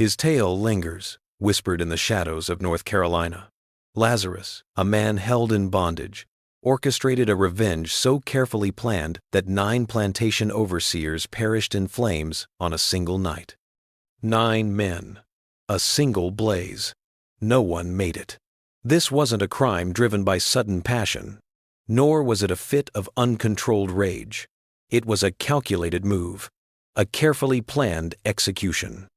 His tale lingers, whispered in the shadows of North Carolina. Lazarus, a man held in bondage, orchestrated a revenge so carefully planned that 9 plantation overseers perished in flames on a single night. 9 men. A single blaze. No one made it. This wasn't a crime driven by sudden passion, nor was it a fit of uncontrolled rage. It was a calculated move, a carefully planned execution.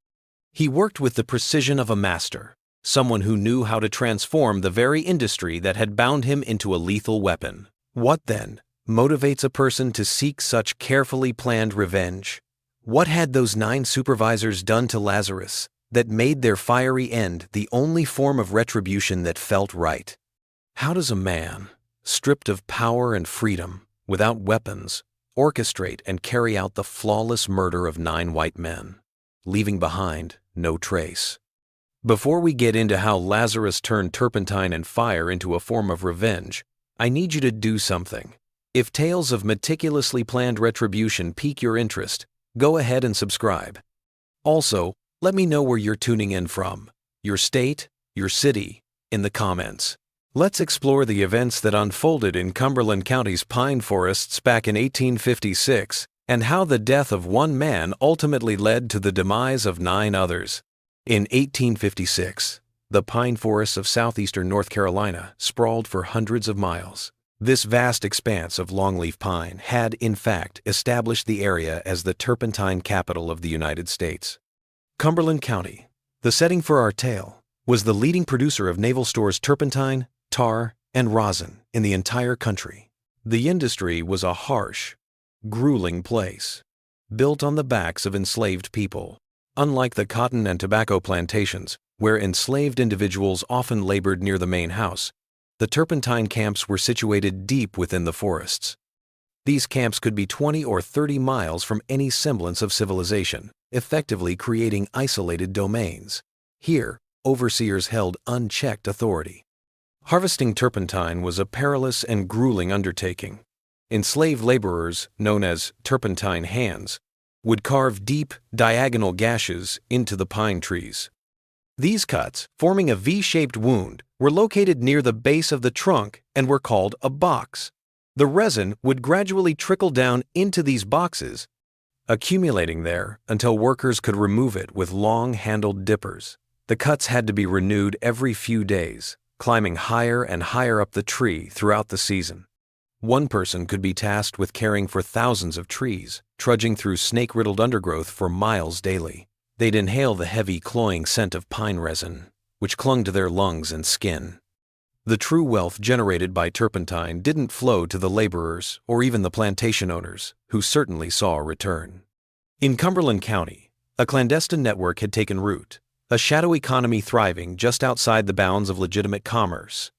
He worked with the precision of a master, someone who knew how to transform the very industry that had bound him into a lethal weapon. What, then, motivates a person to seek such carefully planned revenge? What had those 9 supervisors done to Lazarus that made their fiery end the only form of retribution that felt right? How does a man, stripped of power and freedom, without weapons, orchestrate and carry out the flawless murder of 9 white men, leaving behind no trace? Before we get into how Lazarus turned turpentine and fire into a form of revenge, I need you to do something. If tales of meticulously planned retribution pique your interest, go ahead and subscribe. Also, let me know where you're tuning in from, your state, your city, in the comments. Let's explore the events that unfolded in Cumberland County's pine forests back in 1856 and how the death of one man ultimately led to the demise of 9 others. In 1856, the pine forests of southeastern North Carolina sprawled for hundreds of miles. This vast expanse of longleaf pine had, in fact, established the area as the turpentine capital of the United States. Cumberland County, the setting for our tale, was the leading producer of naval stores turpentine, tar, and rosin in the entire country. The industry was a harsh, grueling place, built on the backs of enslaved people. Unlike the cotton and tobacco plantations, where enslaved individuals often labored near the main house, the turpentine camps were situated deep within the forests. These camps could be 20 or 30 miles from any semblance of civilization, effectively creating isolated domains. Here, overseers held unchecked authority. Harvesting turpentine was a perilous and grueling undertaking. Enslaved laborers, known as turpentine hands, would carve deep, diagonal gashes into the pine trees. These cuts, forming a V-shaped wound, were located near the base of the trunk and were called a box. The resin would gradually trickle down into these boxes, accumulating there until workers could remove it with long-handled dippers. The cuts had to be renewed every few days, climbing higher and higher up the tree throughout the season. One person could be tasked with caring for thousands of trees, trudging through snake-riddled undergrowth for miles daily. They'd inhale the heavy, cloying scent of pine resin, which clung to their lungs and skin. The true wealth generated by turpentine didn't flow to the laborers or even the plantation owners, who certainly saw a return. In Cumberland County, a clandestine network had taken root, a shadow economy thriving just outside the bounds of legitimate commerce.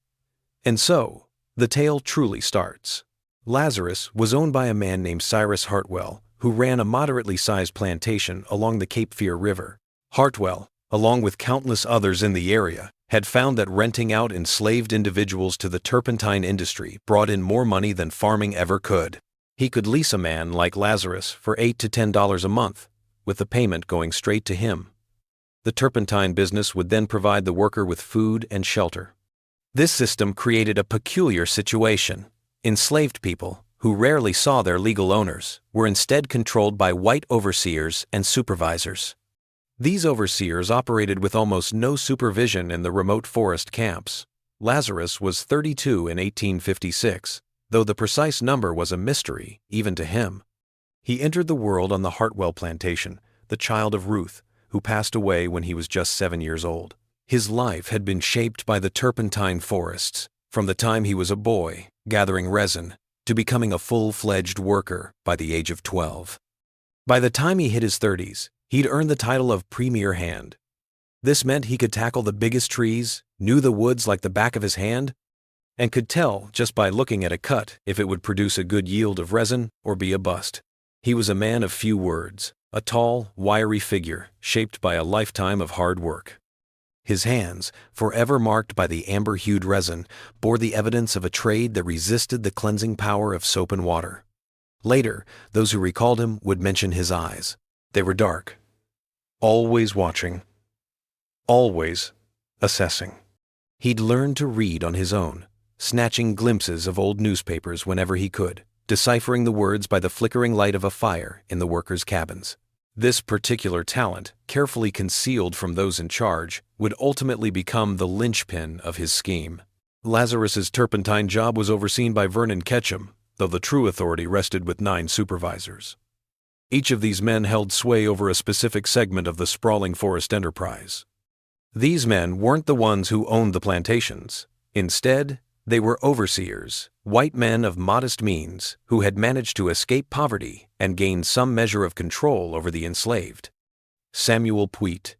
And so, the tale truly starts. Lazarus was owned by a man named Cyrus Hartwell, who ran a moderately sized plantation along the Cape Fear River. Hartwell, along with countless others in the area, had found that renting out enslaved individuals to the turpentine industry brought in more money than farming ever could. He could lease a man like Lazarus for $8 to $10 a month, with the payment going straight to him. The turpentine business would then provide the worker with food and shelter. This system created a peculiar situation. Enslaved people, who rarely saw their legal owners, were instead controlled by white overseers and supervisors. These overseers operated with almost no supervision in the remote forest camps. Lazarus was 32 in 1856, though the precise number was a mystery even to him. He entered the world on the Hartwell plantation, the child of Ruth, who passed away when he was just 7 years old. His life had been shaped by the turpentine forests, from the time he was a boy, gathering resin, to becoming a full-fledged worker by the age of 12. By the time he hit his 30s, he'd earned the title of Premier Hand. This meant he could tackle the biggest trees, knew the woods like the back of his hand, and could tell just by looking at a cut if it would produce a good yield of resin or be a bust. He was a man of few words, a tall, wiry figure shaped by a lifetime of hard work. His hands, forever marked by the amber-hued resin, bore the evidence of a trade that resisted the cleansing power of soap and water. Later, those who recalled him would mention his eyes. They were dark, always watching, always assessing. He'd learned to read on his own, snatching glimpses of old newspapers whenever he could, deciphering the words by the flickering light of a fire in the workers' cabins. This particular talent, carefully concealed from those in charge, would ultimately become the linchpin of his scheme. Lazarus's turpentine job was overseen by Vernon Ketchum, though the true authority rested with 9 supervisors. Each of these men held sway over a specific segment of the sprawling forest enterprise. These men weren't the ones who owned the plantations. Instead, they were overseers, white men of modest means who had managed to escape poverty and gain some measure of control over the enslaved. Samuel Puite,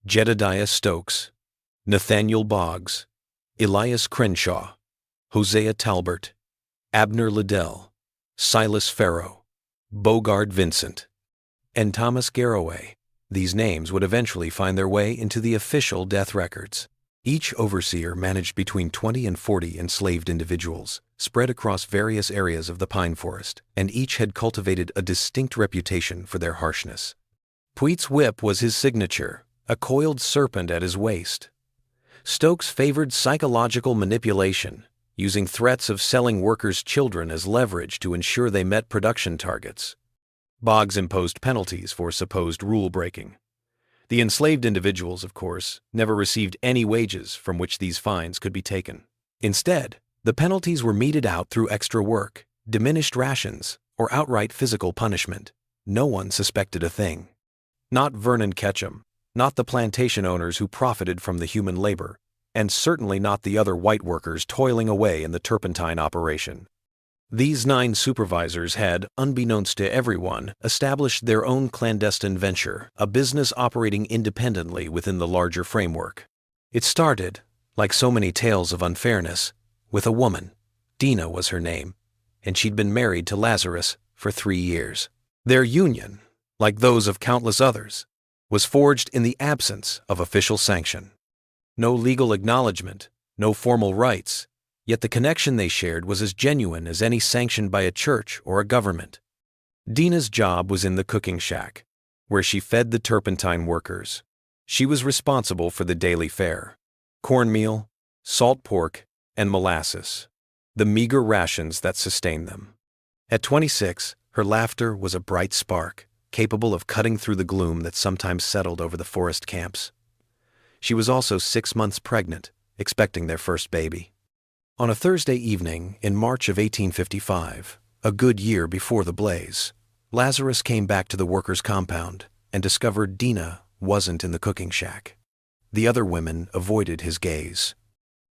Jedediah Stokes, Nathaniel Boggs, Elias Crenshaw, Hosea Talbert, Abner Liddell, Silas Farrow, Bogard Vincent, and Thomas Garroway. These names would eventually find their way into the official death records. Each overseer managed between 20 and 40 enslaved individuals, spread across various areas of the pine forest, and each had cultivated a distinct reputation for their harshness. Puite's whip was his signature, a coiled serpent at his waist. Stokes favored psychological manipulation, using threats of selling workers' children as leverage to ensure they met production targets. Boggs imposed penalties for supposed rule-breaking. The enslaved individuals, of course, never received any wages from which these fines could be taken. Instead, the penalties were meted out through extra work, diminished rations, or outright physical punishment. No one suspected a thing. Not Vernon Ketchum, not the plantation owners who profited from the human labor, and certainly not the other white workers toiling away in the turpentine operation. These 9 supervisors had, unbeknownst to everyone, established their own clandestine venture, a business operating independently within the larger framework. It started, like so many tales of unfairness, with a woman. Dina was her name, and she'd been married to Lazarus for 3 years. Their union, like those of countless others, was forged in the absence of official sanction. No legal acknowledgement, no formal rights, yet the connection they shared was as genuine as any sanctioned by a church or a government. Dina's job was in the cooking shack, where she fed the turpentine workers. She was responsible for the daily fare: cornmeal, salt pork, and molasses, the meager rations that sustained them. At 26, her laughter was a bright spark, capable of cutting through the gloom that sometimes settled over the forest camps. She was also 6 months pregnant, expecting their first baby. On a Thursday evening in March of 1855, a good year before the blaze, Lazarus came back to the workers' compound and discovered Dina wasn't in the cooking shack. The other women avoided his gaze.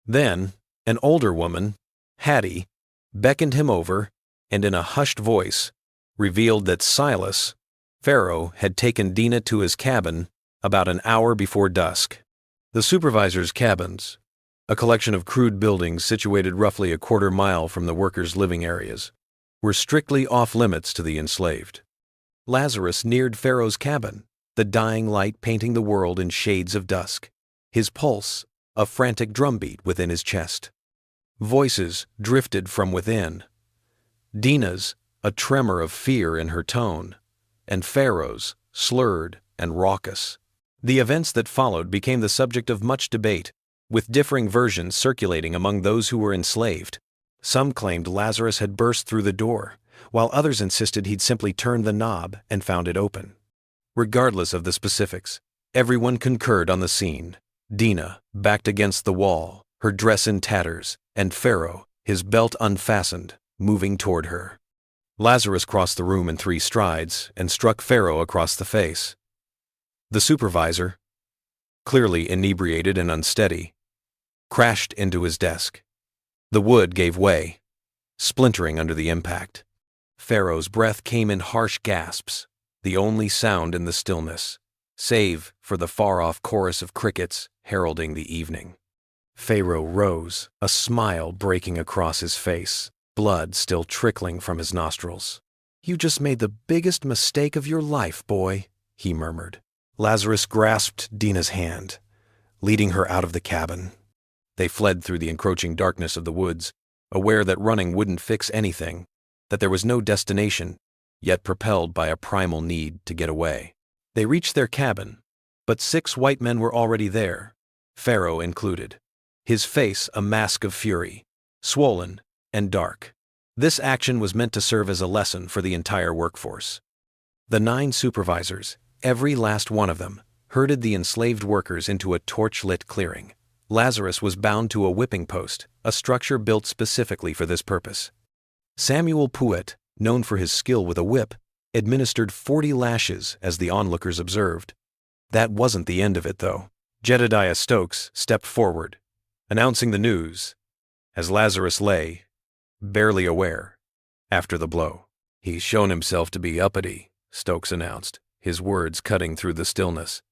Then, an older woman, Hattie, beckoned him over and in a hushed voice revealed that Silas Farrow had taken Dina to his cabin about an hour before dusk. The supervisor's cabins, a collection of crude buildings situated roughly a quarter mile from the workers' living areas, were strictly off-limits to the enslaved. Lazarus neared Farrow's cabin, the dying light painting the world in shades of dusk, his pulse a frantic drumbeat within his chest. Voices drifted from within. Dina's, a tremor of fear in her tone, and Farrow's, slurred and raucous. The events that followed became the subject of much debate, with differing versions circulating among those who were enslaved. Some claimed Lazarus had burst through the door, while others insisted he'd simply turned the knob and found it open. Regardless of the specifics, everyone concurred on the scene: Dina, backed against the wall, her dress in tatters, and Farrow, his belt unfastened, moving toward her. Lazarus crossed the room in 3 strides and struck Farrow across the face. The supervisor, clearly inebriated and unsteady, crashed into his desk. The wood gave way, splintering under the impact. Farrow's breath came in harsh gasps, the only sound in the stillness, save for the far-off chorus of crickets heralding the evening. Farrow rose, a smile breaking across his face, blood still trickling from his nostrils. "You just made the biggest mistake of your life, boy," he murmured. Lazarus grasped Dina's hand, leading her out of the cabin. They fled through the encroaching darkness of the woods, aware that running wouldn't fix anything, that there was no destination, yet propelled by a primal need to get away. They reached their cabin, but 6 white men were already there, Pharaoh included. His face a mask of fury, swollen and dark. This action was meant to serve as a lesson for the entire workforce. The 9 supervisors, every last one of them, herded the enslaved workers into a torch-lit clearing. Lazarus was bound to a whipping post, a structure built specifically for this purpose. Samuel Pouet, known for his skill with a whip, administered 40 lashes as the onlookers observed. That wasn't the end of it, though. Jedediah Stokes stepped forward, announcing the news, as Lazarus lay, barely aware, after the blow. "He's shown himself to be uppity," Stokes announced, his words cutting through the stillness.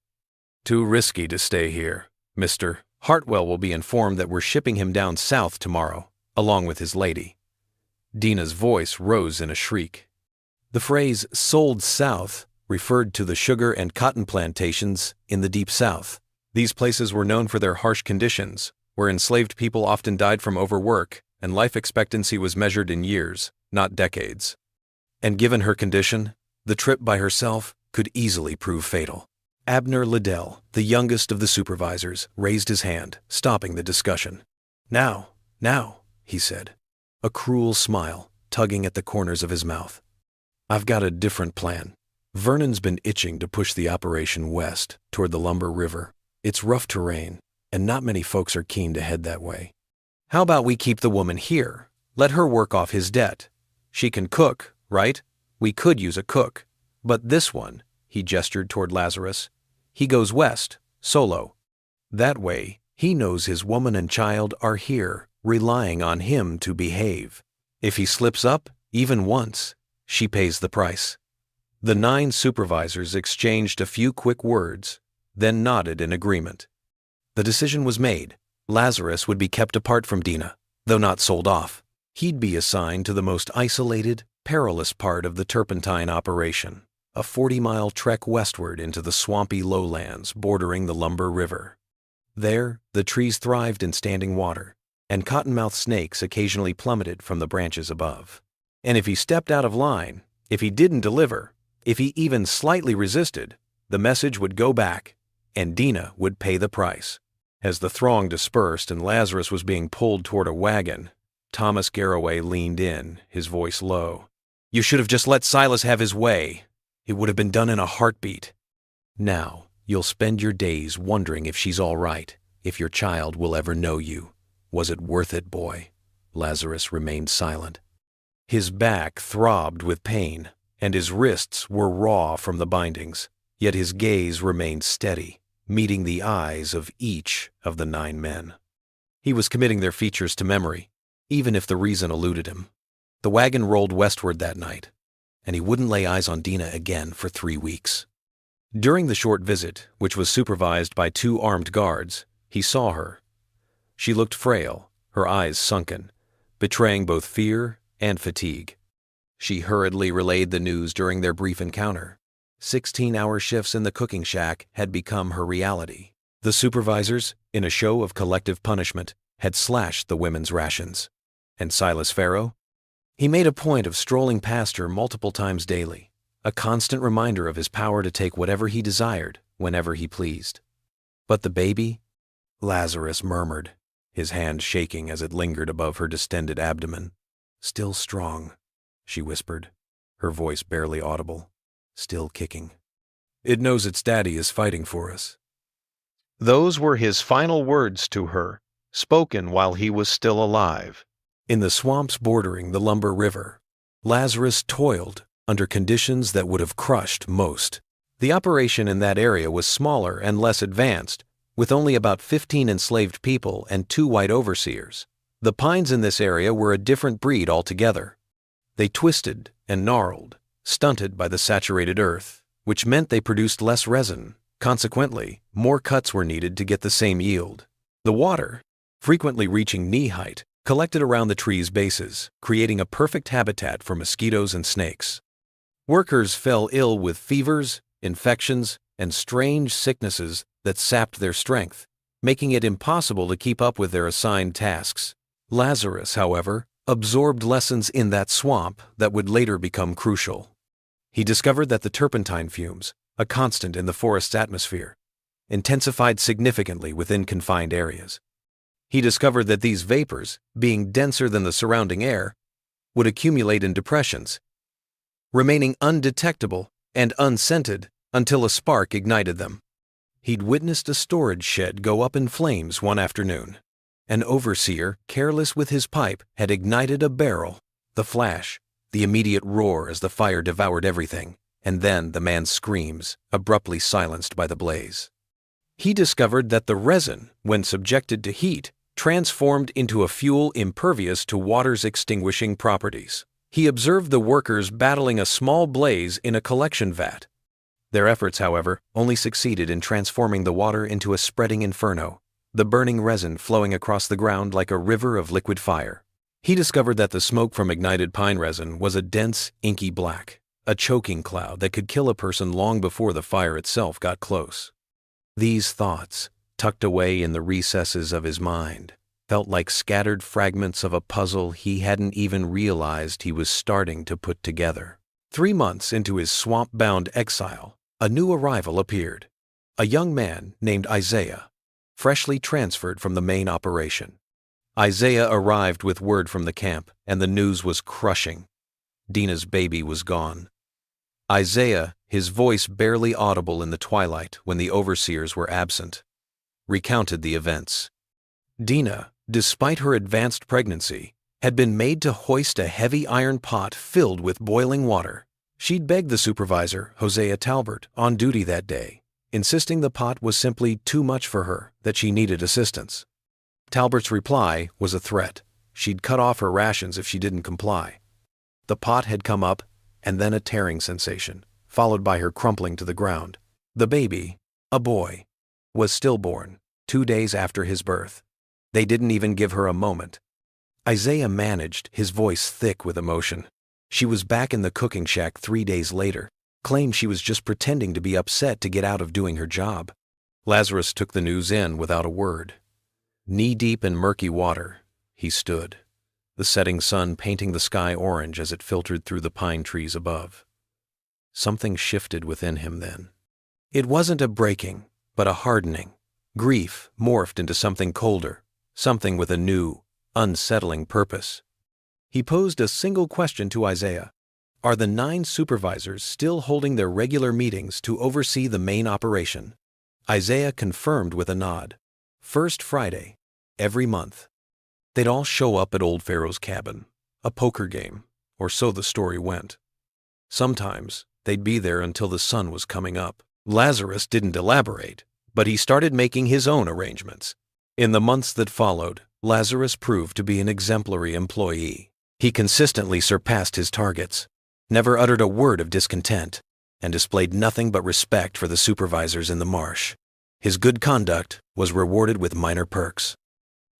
"Too risky to stay here. Mr. Hartwell will be informed that we're shipping him down south tomorrow, along with his lady." Dina's voice rose in a shriek. The phrase "sold south" referred to the sugar and cotton plantations in the Deep South. These places were known for their harsh conditions, where enslaved people often died from overwork, and life expectancy was measured in years, not decades. And given her condition, the trip by herself could easily prove fatal. Abner Liddell, the youngest of the supervisors, raised his hand, stopping the discussion. Now, he said, a cruel smile tugging at the corners of his mouth. "I've got a different plan. Vernon's been itching to push the operation west, toward the Lumber River. It's rough terrain, and not many folks are keen to head that way. How about we keep the woman here? Let her work off his debt. She can cook, right? We could use a cook. But this one," he gestured toward Lazarus, "he goes west, solo. That way, he knows his woman and child are here, relying on him to behave. If he slips up, even once, she pays the price." The 9 supervisors exchanged a few quick words, then nodded in agreement. The decision was made. Lazarus would be kept apart from Dina, though not sold off. He'd be assigned to the most isolated, perilous part of the turpentine operation, a 40-mile trek westward into the swampy lowlands bordering the Lumber River. There, the trees thrived in standing water, and cottonmouth snakes occasionally plummeted from the branches above. And if he stepped out of line, if he didn't deliver, if he even slightly resisted, the message would go back, and Dina would pay the price. As the throng dispersed and Lazarus was being pulled toward a wagon, Thomas Garraway leaned in, his voice low. "You should have just let Silas have his way. It would have been done in a heartbeat. Now, you'll spend your days wondering if she's all right, if your child will ever know you. Was it worth it, boy?" Lazarus remained silent. His back throbbed with pain, and his wrists were raw from the bindings, yet his gaze remained steady, meeting the eyes of each of the 9 men. He was committing their features to memory, even if the reason eluded him. The wagon rolled westward that night, and he wouldn't lay eyes on Dina again for 3 weeks. During the short visit, which was supervised by 2 armed guards, he saw her. She looked frail, her eyes sunken, betraying both fear and fatigue. She hurriedly relayed the news during their brief encounter. 16-hour shifts in the cooking shack had become her reality. The supervisors, in a show of collective punishment, had slashed the women's rations. And Silas Pharaoh? He made a point of strolling past her multiple times daily, a constant reminder of his power to take whatever he desired, whenever he pleased. But the baby? Lazarus murmured, his hand shaking as it lingered above her distended abdomen. "Still strong," she whispered, her voice barely audible. "Still kicking. It knows its daddy is fighting for us." Those were his final words to her, spoken while he was still alive. In the swamps bordering the Lumber River, Lazarus toiled under conditions that would have crushed most. The operation in that area was smaller and less advanced, with only about 15 enslaved people and 2 white overseers. The pines in this area were a different breed altogether. They twisted and gnarled, stunted by the saturated earth, which meant they produced less resin. Consequently, more cuts were needed to get the same yield. The water, frequently reaching knee-height, collected around the trees' bases, creating a perfect habitat for mosquitoes and snakes. Workers fell ill with fevers, infections, and strange sicknesses that sapped their strength, making it impossible to keep up with their assigned tasks. Lazarus, however, absorbed lessons in that swamp that would later become crucial. He discovered that the turpentine fumes, a constant in the forest's atmosphere, intensified significantly within confined areas. He discovered that these vapors, being denser than the surrounding air, would accumulate in depressions, remaining undetectable and unscented until a spark ignited them. He'd witnessed a storage shed go up in flames one afternoon. An overseer, careless with his pipe, had ignited a barrel. The flash, the immediate roar as the fire devoured everything, and then the man's screams, abruptly silenced by the blaze. He discovered that the resin, when subjected to heat, transformed into a fuel impervious to water's extinguishing properties. He observed the workers battling a small blaze in a collection vat. Their efforts, however, only succeeded in transforming the water into a spreading inferno, the burning resin flowing across the ground like a river of liquid fire. He discovered that the smoke from ignited pine resin was a dense, inky black, a choking cloud that could kill a person long before the fire itself got close. These thoughts, tucked away in the recesses of his mind, felt like scattered fragments of a puzzle he hadn't even realized he was starting to put together. 3 months into his swamp-bound exile, a new arrival appeared. A young man named Isaiah, freshly transferred from the main operation. Isaiah arrived with word from the camp, and the news was crushing. Dina's baby was gone. Isaiah, his voice barely audible in the twilight when the overseers were absent, recounted the events. Dina, despite her advanced pregnancy, had been made to hoist a heavy iron pot filled with boiling water. She'd begged the supervisor, Hosea Talbert, on duty that day, insisting the pot was simply too much for her, that she needed assistance. Talbert's reply was a threat. She'd cut off her rations if she didn't comply. The pot had come up, and then a tearing sensation, followed by her crumpling to the ground. The baby, a boy, was stillborn, 2 days after his birth. They didn't even give her a moment. Isaiah managed, his voice thick with emotion. She was back in the cooking shack 3 days later, claimed she was just pretending to be upset to get out of doing her job. Lazarus took the news in without a word. Knee-deep in murky water, he stood, the setting sun painting the sky orange as it filtered through the pine trees above. Something shifted within him then. It wasn't a breaking, but a hardening. Grief morphed into something colder, something with a new, unsettling purpose. He posed a single question to Isaiah. Are the 9 supervisors still holding their regular meetings to oversee the main operation? Isaiah confirmed with a nod. First Friday, every month. They'd all show up at Old Pharaoh's cabin, a poker game, or so the story went. Sometimes they'd be there until the sun was coming up. Lazarus didn't elaborate, but he started making his own arrangements. In the months that followed, Lazarus proved to be an exemplary employee. He consistently surpassed his targets, never uttered a word of discontent, and displayed nothing but respect for the supervisors in the marsh. His good conduct was rewarded with minor perks.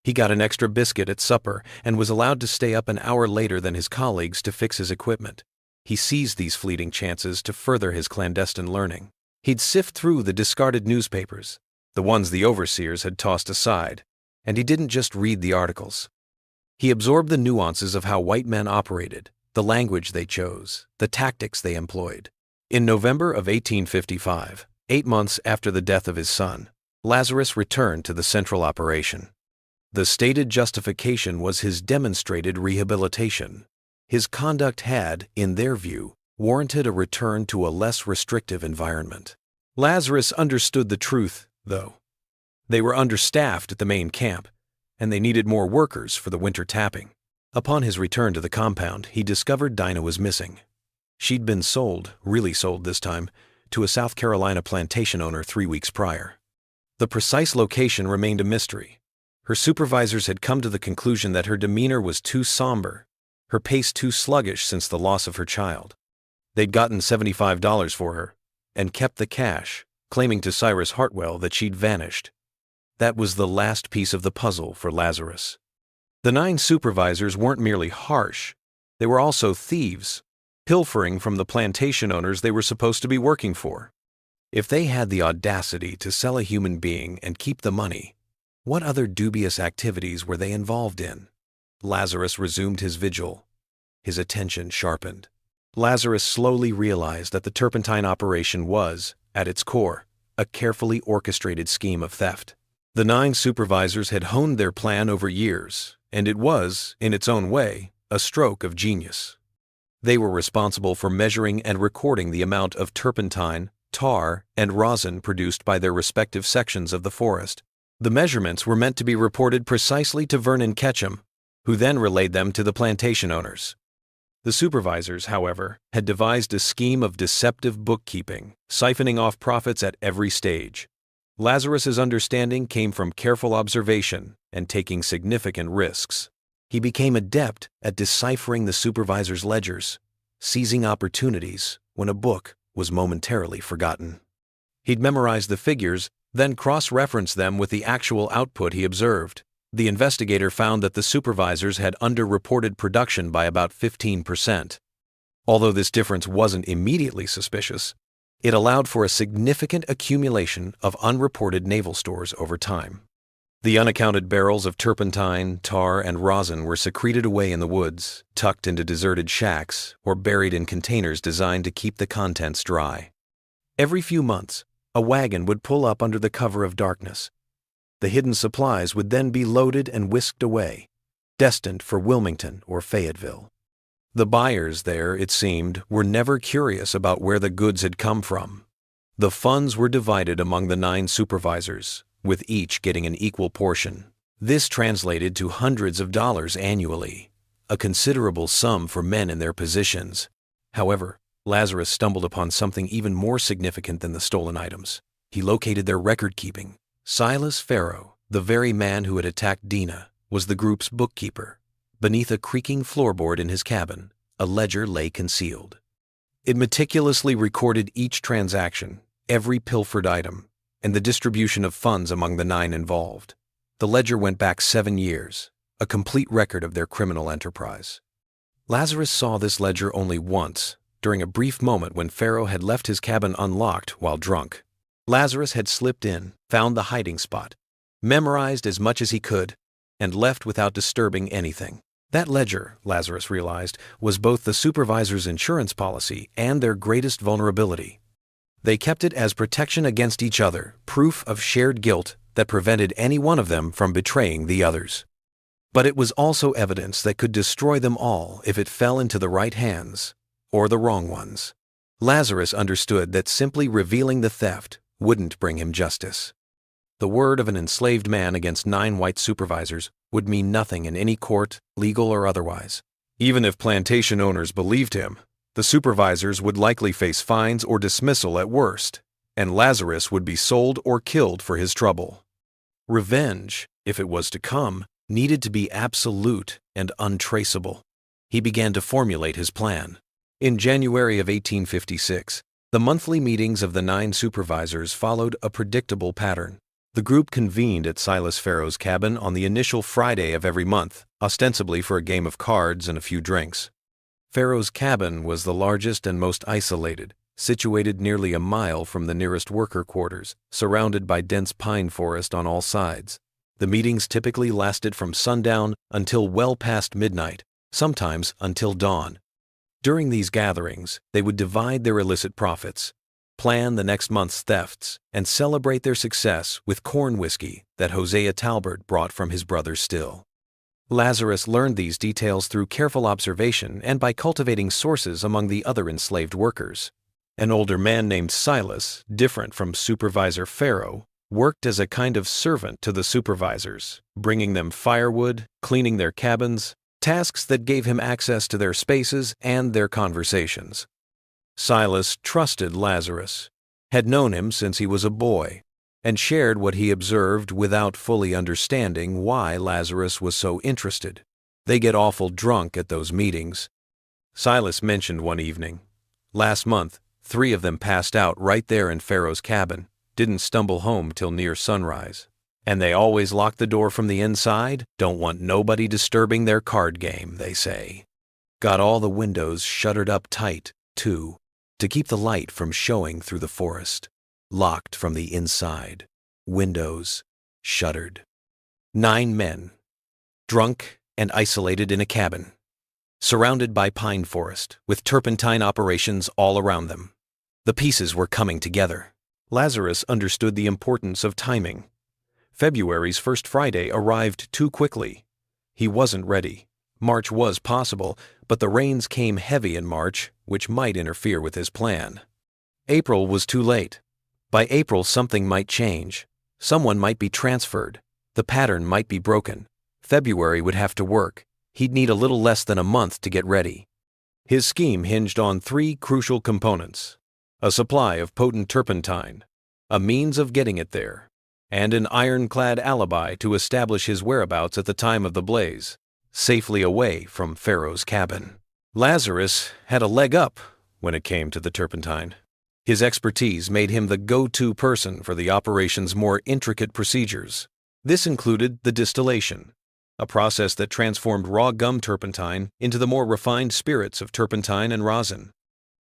He got an extra biscuit at supper and was allowed to stay up an hour later than his colleagues to fix his equipment. He seized these fleeting chances to further his clandestine learning. He'd sift through the discarded newspapers, the ones the overseers had tossed aside, and he didn't just read the articles. He absorbed the nuances of how white men operated, the language they chose, the tactics they employed. In November of 1855, 8 months after the death of his son, Lazarus returned to the central operation. The stated justification was his demonstrated rehabilitation. His conduct had, in their view, warranted a return to a less restrictive environment. Lazarus understood the truth, though. They were understaffed at the main camp, and they needed more workers for the winter tapping. Upon his return to the compound, he discovered Dinah was missing. She'd been sold, really sold this time, to a South Carolina plantation owner 3 weeks prior. The precise location remained a mystery. Her supervisors had come to the conclusion that her demeanor was too somber, her pace too sluggish since the loss of her child. They'd gotten $75 for her, and kept the cash, claiming to Cyrus Hartwell that she'd vanished. That was the last piece of the puzzle for Lazarus. The 9 supervisors weren't merely harsh, they were also thieves, pilfering from the plantation owners they were supposed to be working for. If they had the audacity to sell a human being and keep the money, what other dubious activities were they involved in? Lazarus resumed his vigil. His attention sharpened. Lazarus slowly realized that the turpentine operation was, at its core, a carefully orchestrated scheme of theft. The 9 supervisors had honed their plan over years, and it was, in its own way, a stroke of genius. They were responsible for measuring and recording the amount of turpentine, tar, and rosin produced by their respective sections of the forest. The measurements were meant to be reported precisely to Vernon Ketchum, who then relayed them to the plantation owners. The supervisors, however, had devised a scheme of deceptive bookkeeping, siphoning off profits at every stage. Lazarus's understanding came from careful observation and taking significant risks. He became adept at deciphering the supervisors' ledgers, seizing opportunities when a book was momentarily forgotten. He'd memorize the figures, then cross-reference them with the actual output he observed. The investigator found that the supervisors had underreported production by about 15%. Although this difference wasn't immediately suspicious, it allowed for a significant accumulation of unreported naval stores over time. The unaccounted barrels of turpentine, tar, and rosin were secreted away in the woods, tucked into deserted shacks, or buried in containers designed to keep the contents dry. Every few months, a wagon would pull up under the cover of darkness. The hidden supplies would then be loaded and whisked away, destined for Wilmington or Fayetteville. The buyers there, it seemed, were never curious about where the goods had come from. The funds were divided among the 9 supervisors, with each getting an equal portion. This translated to hundreds of dollars annually, a considerable sum for men in their positions. However, Lazarus stumbled upon something even more significant than the stolen items. He located their record-keeping. Silas Farrow, the very man who had attacked Dina, was the group's bookkeeper. Beneath a creaking floorboard in his cabin, a ledger lay concealed. It meticulously recorded each transaction, every pilfered item, and the distribution of funds among the 9 involved. The ledger went back 7 years, a complete record of their criminal enterprise. Lazarus saw this ledger only once, during a brief moment when Farrow had left his cabin unlocked while drunk. Lazarus had slipped in, found the hiding spot, memorized as much as he could, and left without disturbing anything. That ledger, Lazarus realized, was both the supervisor's insurance policy and their greatest vulnerability. They kept it as protection against each other, proof of shared guilt that prevented any one of them from betraying the others. But it was also evidence that could destroy them all if it fell into the right hands or the wrong ones. Lazarus understood that simply revealing the theft wouldn't bring him justice. The word of an enslaved man against 9 white supervisors would mean nothing in any court, legal or otherwise. Even if plantation owners believed him, the supervisors would likely face fines or dismissal at worst, and Lazarus would be sold or killed for his trouble. Revenge, if it was to come, needed to be absolute and untraceable. He began to formulate his plan. In January of 1856, the monthly meetings of the 9 supervisors followed a predictable pattern. The group convened at Silas Farrow's cabin on the initial Friday of every month, ostensibly for a game of cards and a few drinks. Farrow's cabin was the largest and most isolated, situated nearly a mile from the nearest worker quarters, surrounded by dense pine forest on all sides. The meetings typically lasted from sundown until well past midnight, sometimes until dawn. During these gatherings, they would divide their illicit profits, plan the next month's thefts, and celebrate their success with corn whiskey that Hosea Talbert brought from his brother's still. Lazarus learned these details through careful observation and by cultivating sources among the other enslaved workers. An older man named Silas, different from Supervisor Farrow, worked as a kind of servant to the supervisors, bringing them firewood, cleaning their cabins, tasks that gave him access to their spaces and their conversations. Silas trusted Lazarus, had known him since he was a boy, and shared what he observed without fully understanding why Lazarus was so interested. They get awful drunk at those meetings. Silas mentioned one evening, last month, 3 of them passed out right there in Farrow's cabin, didn't stumble home till near sunrise. And they always lock the door from the inside, don't want nobody disturbing their card game, they say. Got all the windows shuttered up tight, too, to keep the light from showing through the forest. Locked from the inside, windows shuttered. 9 men, drunk and isolated in a cabin, surrounded by pine forest, with turpentine operations all around them. The pieces were coming together. Lazarus understood the importance of timing. February's first Friday arrived too quickly. He wasn't ready. March was possible, but the rains came heavy in March, which might interfere with his plan. April was too late. By April, something might change. Someone might be transferred. The pattern might be broken. February would have to work. He'd need a little less than a month to get ready. His scheme hinged on three crucial components: a supply of potent turpentine, a means of getting it there, and an ironclad alibi to establish his whereabouts at the time of the blaze, safely away from Pharaoh's cabin. Lazarus had a leg up when it came to the turpentine. His expertise made him the go-to person for the operation's more intricate procedures. This included the distillation, a process that transformed raw gum turpentine into the more refined spirits of turpentine and rosin.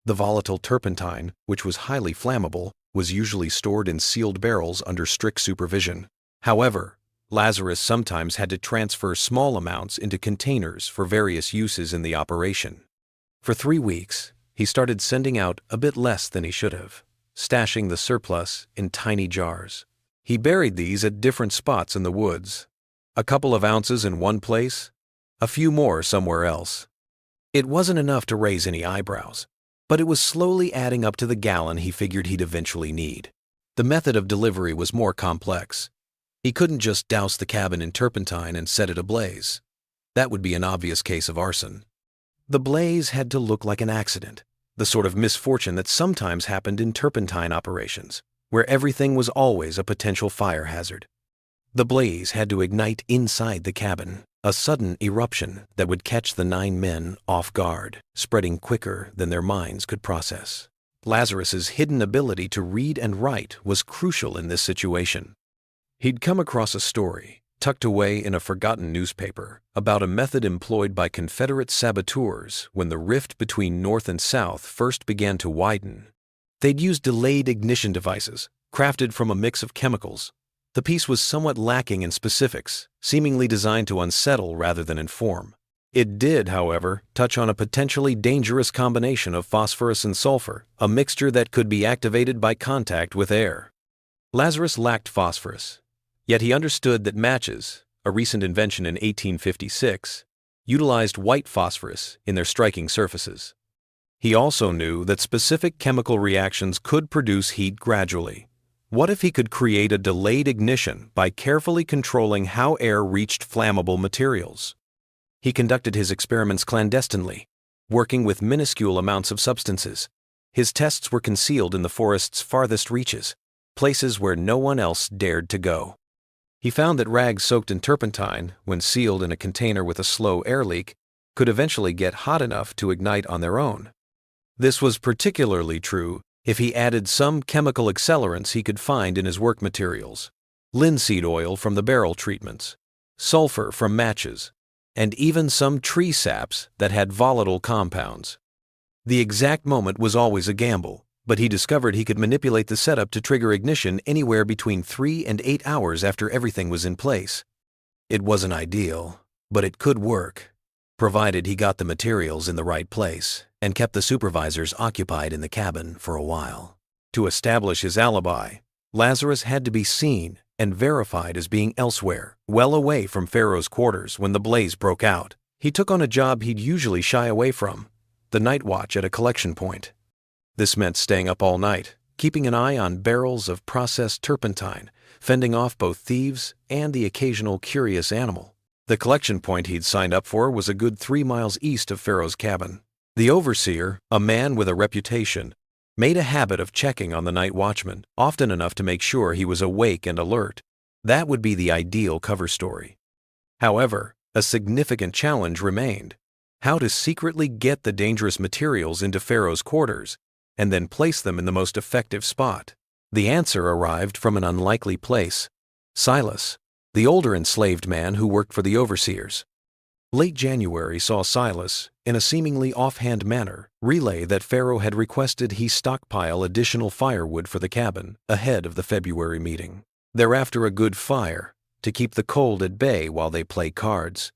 The volatile turpentine, which was highly flammable, was usually stored in sealed barrels under strict supervision. However, Lazarus sometimes had to transfer small amounts into containers for various uses in the operation. For 3 weeks, he started sending out a bit less than he should have, stashing the surplus in tiny jars. He buried these at different spots in the woods. A couple of ounces in one place, a few more somewhere else. It wasn't enough to raise any eyebrows, but it was slowly adding up to the gallon he figured he'd eventually need. The method of delivery was more complex. He couldn't just douse the cabin in turpentine and set it ablaze. That would be an obvious case of arson. The blaze had to look like an accident, the sort of misfortune that sometimes happened in turpentine operations, where everything was always a potential fire hazard. The blaze had to ignite inside the cabin, a sudden eruption that would catch the 9 men off guard, spreading quicker than their minds could process. Lazarus's hidden ability to read and write was crucial in this situation. He'd come across a story, tucked away in a forgotten newspaper, about a method employed by Confederate saboteurs when the rift between North and South first began to widen. They'd used delayed ignition devices, crafted from a mix of chemicals. The piece was somewhat lacking in specifics, seemingly designed to unsettle rather than inform. It did, however, touch on a potentially dangerous combination of phosphorus and sulfur, a mixture that could be activated by contact with air. Lazarus lacked phosphorus, yet he understood that matches, a recent invention in 1856, utilized white phosphorus in their striking surfaces. He also knew that specific chemical reactions could produce heat gradually. What if he could create a delayed ignition by carefully controlling how air reached flammable materials? He conducted his experiments clandestinely, working with minuscule amounts of substances. His tests were concealed in the forest's farthest reaches, places where no one else dared to go. He found that rags soaked in turpentine, when sealed in a container with a slow air leak, could eventually get hot enough to ignite on their own. This was particularly true if he added some chemical accelerants he could find in his work materials: linseed oil from the barrel treatments, sulfur from matches, and even some tree saps that had volatile compounds. The exact moment was always a gamble, but he discovered he could manipulate the setup to trigger ignition anywhere between 3 and 8 hours after everything was in place. It wasn't ideal, but it could work, provided he got the materials in the right place and kept the supervisors occupied in the cabin for a while. To establish his alibi, Lazarus had to be seen and verified as being elsewhere, well away from Pharaoh's quarters when the blaze broke out. He took on a job he'd usually shy away from: the night watch at a collection point. This meant staying up all night, keeping an eye on barrels of processed turpentine, fending off both thieves and the occasional curious animal. The collection point he'd signed up for was a good 3 miles east of Pharaoh's cabin. The overseer, a man with a reputation, made a habit of checking on the night watchman, often enough to make sure he was awake and alert. That would be the ideal cover story. However, a significant challenge remained: how to secretly get the dangerous materials into Pharaoh's quarters and then place them in the most effective spot. The answer arrived from an unlikely place: Silas, the older enslaved man who worked for the overseers. Late January saw Silas, in a seemingly offhand manner, relay that Pharaoh had requested he stockpile additional firewood for the cabin ahead of the February meeting. They're after a good fire, to keep the cold at bay while they play cards.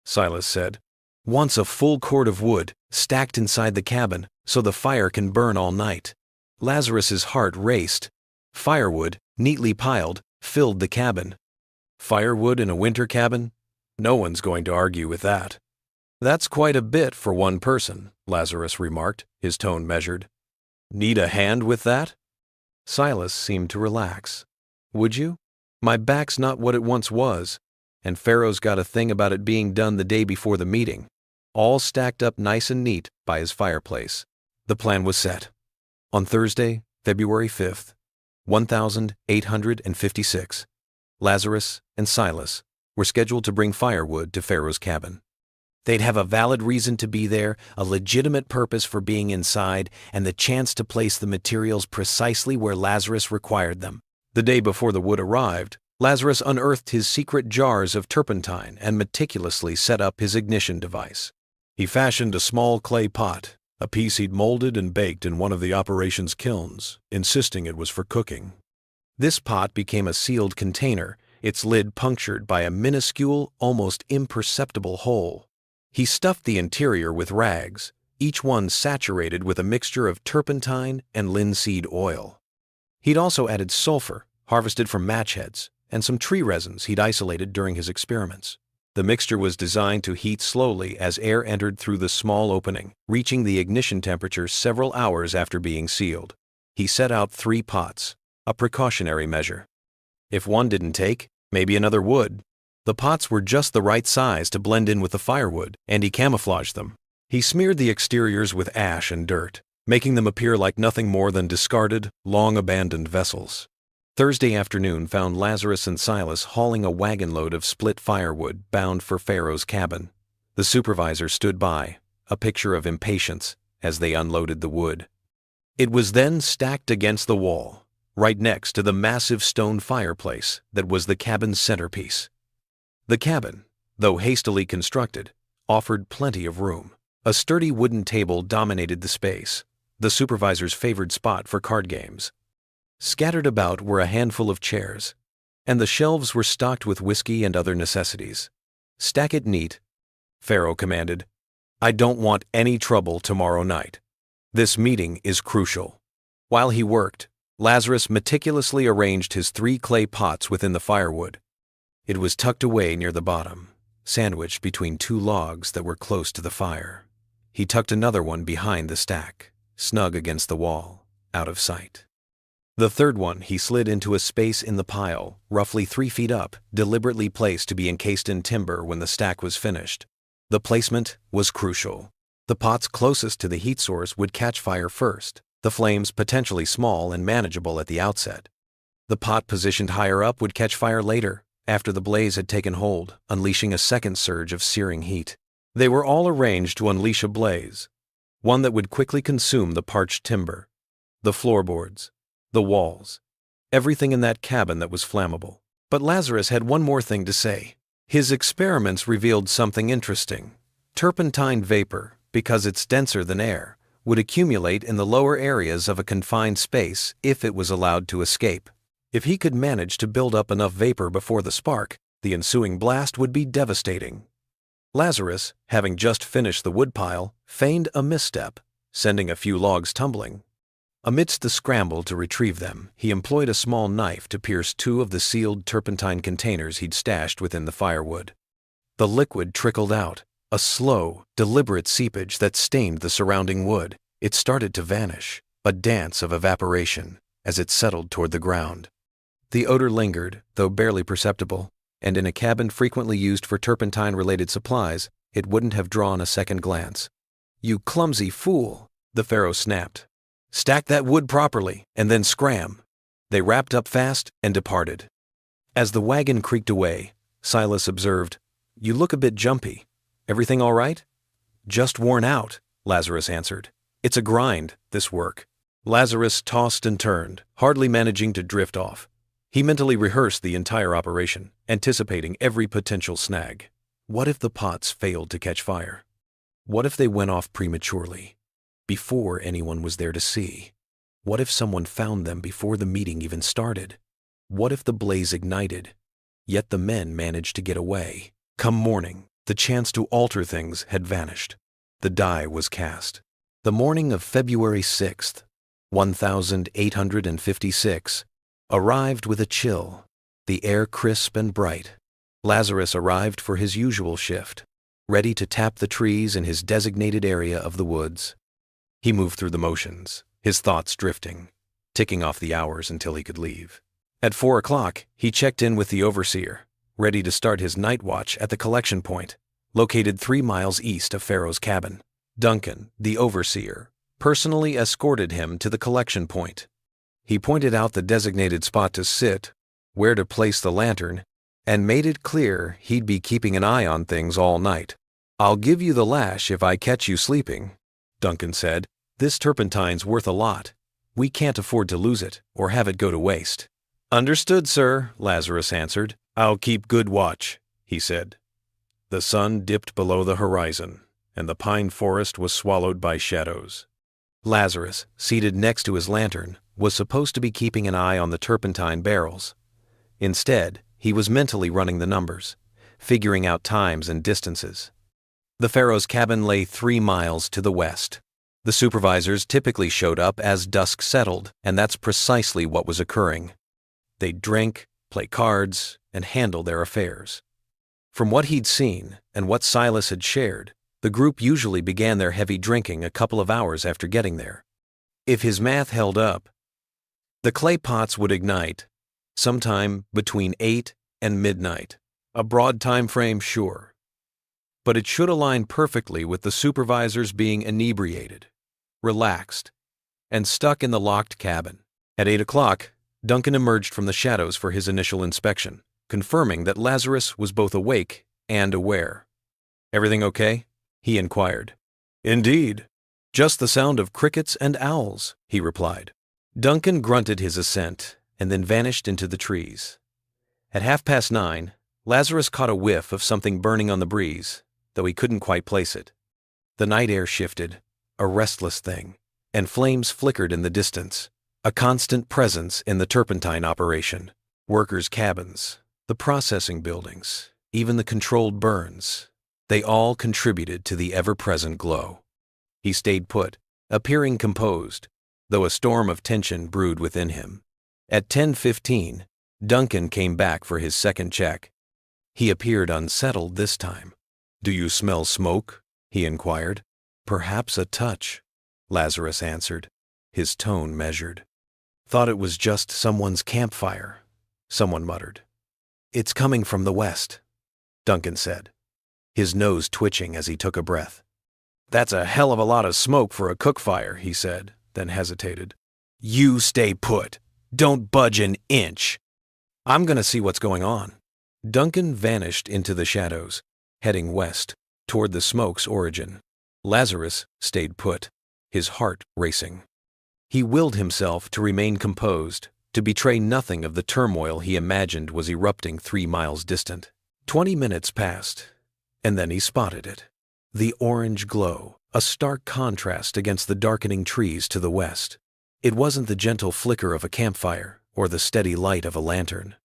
Silas said, "Wants a full cord of wood, stacked inside the cabin, so the fire can burn all night." Lazarus's heart raced. Firewood, neatly piled, filled the cabin. Firewood in a winter cabin? No one's going to argue with that. That's quite a bit for one person, Lazarus remarked, his tone measured. Need a hand with that? Silas seemed to relax. Would you? My back's not what it once was, and Pharaoh's got a thing about it being done the day before the meeting, all stacked up nice and neat by his fireplace. The plan was set. On Thursday, February 5th, 1856, Lazarus and Silas were scheduled to bring firewood to Pharaoh's cabin. They'd have a valid reason to be there, a legitimate purpose for being inside, and the chance to place the materials precisely where Lazarus required them. The day before the wood arrived, Lazarus unearthed his secret jars of turpentine and meticulously set up his ignition device. He fashioned a small clay pot, a piece he'd molded and baked in one of the operation's kilns, insisting it was for cooking. This pot became a sealed container, its lid punctured by a minuscule, almost imperceptible hole. He stuffed the interior with rags, each one saturated with a mixture of turpentine and linseed oil. He'd also added sulfur, harvested from match heads, and some tree resins he'd isolated during his experiments. The mixture was designed to heat slowly as air entered through the small opening, reaching the ignition temperature several hours after being sealed. He set out 3 pots, a precautionary measure. If one didn't take, maybe another would. The pots were just the right size to blend in with the firewood, and he camouflaged them. He smeared the exteriors with ash and dirt, making them appear like nothing more than discarded, long-abandoned vessels. Thursday afternoon found Lazarus and Silas hauling a wagon load of split firewood bound for Pharaoh's cabin. The supervisor stood by, a picture of impatience, as they unloaded the wood. It was then stacked against the wall, right next to the massive stone fireplace that was the cabin's centerpiece. The cabin, though hastily constructed, offered plenty of room. A sturdy wooden table dominated the space, the supervisor's favored spot for card games. Scattered about were a handful of chairs, and the shelves were stocked with whiskey and other necessities. Stack it neat, Pharaoh commanded. I don't want any trouble tomorrow night. This meeting is crucial. While he worked, Lazarus meticulously arranged his 3 clay pots within the firewood. It was tucked away near the bottom, sandwiched between 2 logs that were close to the fire. He tucked another one behind the stack, snug against the wall, out of sight. The third one he slid into a space in the pile, roughly 3 feet up, deliberately placed to be encased in timber when the stack was finished. The placement was crucial. The pots closest to the heat source would catch fire first, the flames potentially small and manageable at the outset. The pot positioned higher up would catch fire later, after the blaze had taken hold, unleashing a second surge of searing heat. They were all arranged to unleash a blaze, one that would quickly consume the parched timber, the floorboards, the walls, everything in that cabin that was flammable. But Lazarus had one more thing to say. His experiments revealed something interesting. Turpentine vapor, because it's denser than air, would accumulate in the lower areas of a confined space if it was allowed to escape. If he could manage to build up enough vapor before the spark, the ensuing blast would be devastating. Lazarus, having just finished the woodpile, feigned a misstep, sending a few logs tumbling. Amidst the scramble to retrieve them, he employed a small knife to pierce 2 of the sealed turpentine containers he'd stashed within the firewood. The liquid trickled out, a slow, deliberate seepage that stained the surrounding wood. It started to vanish, a dance of evaporation, as it settled toward the ground. The odor lingered, though barely perceptible, and in a cabin frequently used for turpentine-related supplies, it wouldn't have drawn a second glance. "You clumsy fool," the Pharaoh snapped. "Stack that wood properly, and then scram." They wrapped up fast and departed. As the wagon creaked away, Silas observed, "You look a bit jumpy. Everything all right?" "Just worn out," Lazarus answered. "It's a grind, this work." Lazarus tossed and turned, hardly managing to drift off. He mentally rehearsed the entire operation, anticipating every potential snag. What if the pots failed to catch fire? What if they went off prematurely, before anyone was there to see? What if someone found them before the meeting even started? What if the blaze ignited, yet the men managed to get away? Come morning, the chance to alter things had vanished. The die was cast. The morning of February 6th, 1856, arrived with a chill, the air crisp and bright. Lazarus arrived for his usual shift, ready to tap the trees in his designated area of the woods. He moved through the motions, his thoughts drifting, ticking off the hours until he could leave. At 4 o'clock, he checked in with the overseer, ready to start his night watch at the collection point, located 3 miles east of Pharaoh's cabin. Duncan, the overseer, personally escorted him to the collection point. He pointed out the designated spot to sit, where to place the lantern, and made it clear he'd be keeping an eye on things all night. "I'll give you the lash if I catch you sleeping," Duncan said. "This turpentine's worth a lot. We can't afford to lose it or have it go to waste." "Understood, sir," Lazarus answered. "I'll keep good watch," he said. The sun dipped below the horizon, and the pine forest was swallowed by shadows. Lazarus, seated next to his lantern, was supposed to be keeping an eye on the turpentine barrels. Instead, he was mentally running the numbers, figuring out times and distances. The Pharaoh's cabin lay 3 miles to the west. The supervisors typically showed up as dusk settled, and that's precisely what was occurring. They'd drink, play cards, and handle their affairs. From what he'd seen and what Silas had shared, the group usually began their heavy drinking a couple of hours after getting there. If his math held up, the clay pots would ignite sometime between 8 and midnight. A broad time frame, sure. But it should align perfectly with the supervisors being inebriated, relaxed, and stuck in the locked cabin. At 8 o'clock, Duncan emerged from the shadows for his initial inspection, confirming that Lazarus was both awake and aware. "Everything okay?" he inquired. "Indeed. Just the sound of crickets and owls," he replied. Duncan grunted his assent and then vanished into the trees. At 9:30, Lazarus caught a whiff of something burning on the breeze, though he couldn't quite place it. The night air shifted, a restless thing, and flames flickered in the distance, a constant presence in the turpentine operation. Workers' cabins, the processing buildings, even the controlled burns, they all contributed to the ever-present glow. He stayed put, appearing composed, though a storm of tension brewed within him. At 10:15, Duncan came back for his second check. He appeared unsettled this time. "Do you smell smoke?" he inquired. "Perhaps a touch," Lazarus answered, his tone measured. "Thought it was just someone's campfire," someone muttered. "It's coming from the west," Duncan said, his nose twitching as he took a breath. "That's a hell of a lot of smoke for a cook fire," he said, then hesitated. "You stay put. Don't budge an inch. I'm gonna see what's going on." Duncan vanished into the shadows, heading west, toward the smoke's origin. Lazarus stayed put, his heart racing. He willed himself to remain composed, to betray nothing of the turmoil he imagined was erupting 3 miles distant. 20 minutes passed, and then he spotted it. The orange glow, a stark contrast against the darkening trees to the west. It wasn't the gentle flicker of a campfire or the steady light of a lantern.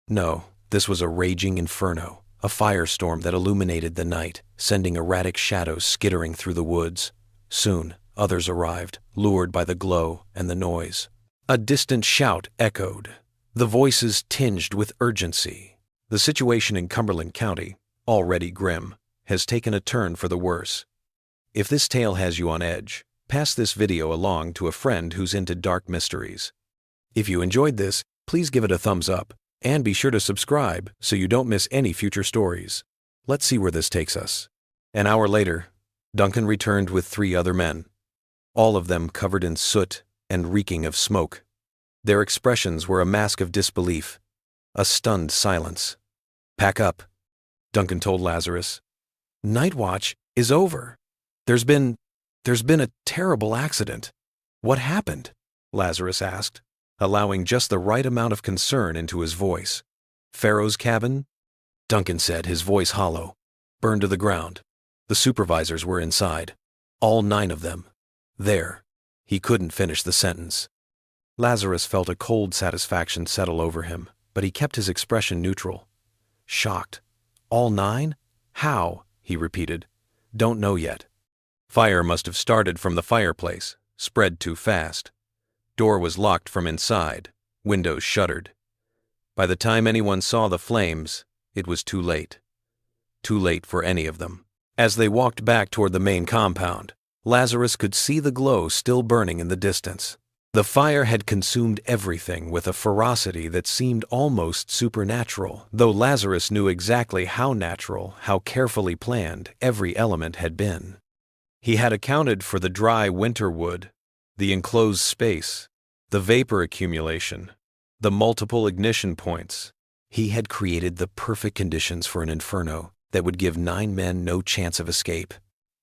No, this was a raging inferno, a firestorm that illuminated the night, sending erratic shadows skittering through the woods. Soon, others arrived, lured by the glow and the noise. A distant shout echoed, the voices tinged with urgency. The situation in Cumberland County, already grim, has taken a turn for the worse. If this tale has you on edge, pass this video along to a friend who's into dark mysteries. If you enjoyed this, please give it a thumbs up, and be sure to subscribe so you don't miss any future stories. Let's see where this takes us. An hour later, Duncan returned with 3 other men, all of them covered in soot and reeking of smoke. Their expressions were a mask of disbelief, a stunned silence. "Pack up," Duncan told Lazarus. "Night watch is over. There's been a terrible accident." "What happened?" Lazarus asked, allowing just the right amount of concern into his voice. "Pharaoh's cabin?" Duncan said, his voice hollow. "Burned to the ground. The supervisors were inside. All 9 of them. There." He couldn't finish the sentence. Lazarus felt a cold satisfaction settle over him, but he kept his expression neutral. Shocked. "All 9? How?" he repeated. "Don't know yet. Fire must have started from the fireplace, spread too fast. Door was locked from inside. Windows shuddered. By the time anyone saw the flames, it was too late. Too late for any of them. As they walked back toward the main compound, Lazarus could see the glow still burning in the distance. The fire had consumed everything with a ferocity that seemed almost supernatural, though Lazarus knew exactly how natural, how carefully planned every element had been. He had accounted for the dry winter wood, the enclosed space, the vapor accumulation, the multiple ignition points. He had created the perfect conditions for an inferno that would give 9 men no chance of escape.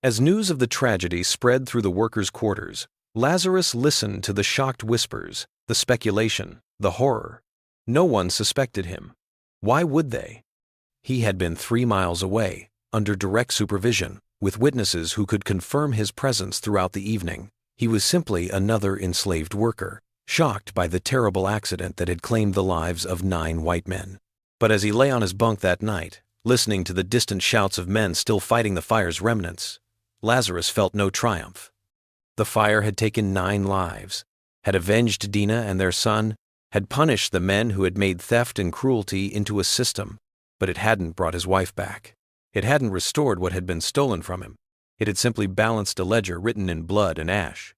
As news of the tragedy spread through the workers' quarters, Lazarus listened to the shocked whispers, the speculation, the horror. No one suspected him. Why would they? He had been 3 miles away, under direct supervision, with witnesses who could confirm his presence throughout the evening. He was simply another enslaved worker, shocked by the terrible accident that had claimed the lives of 9 white men. But as he lay on his bunk that night, listening to the distant shouts of men still fighting the fire's remnants, Lazarus felt no triumph. The fire had taken 9 lives, had avenged Dina and their son, had punished the men who had made theft and cruelty into a system, but it hadn't brought his wife back. It hadn't restored what had been stolen from him. It had simply balanced a ledger written in blood and ash.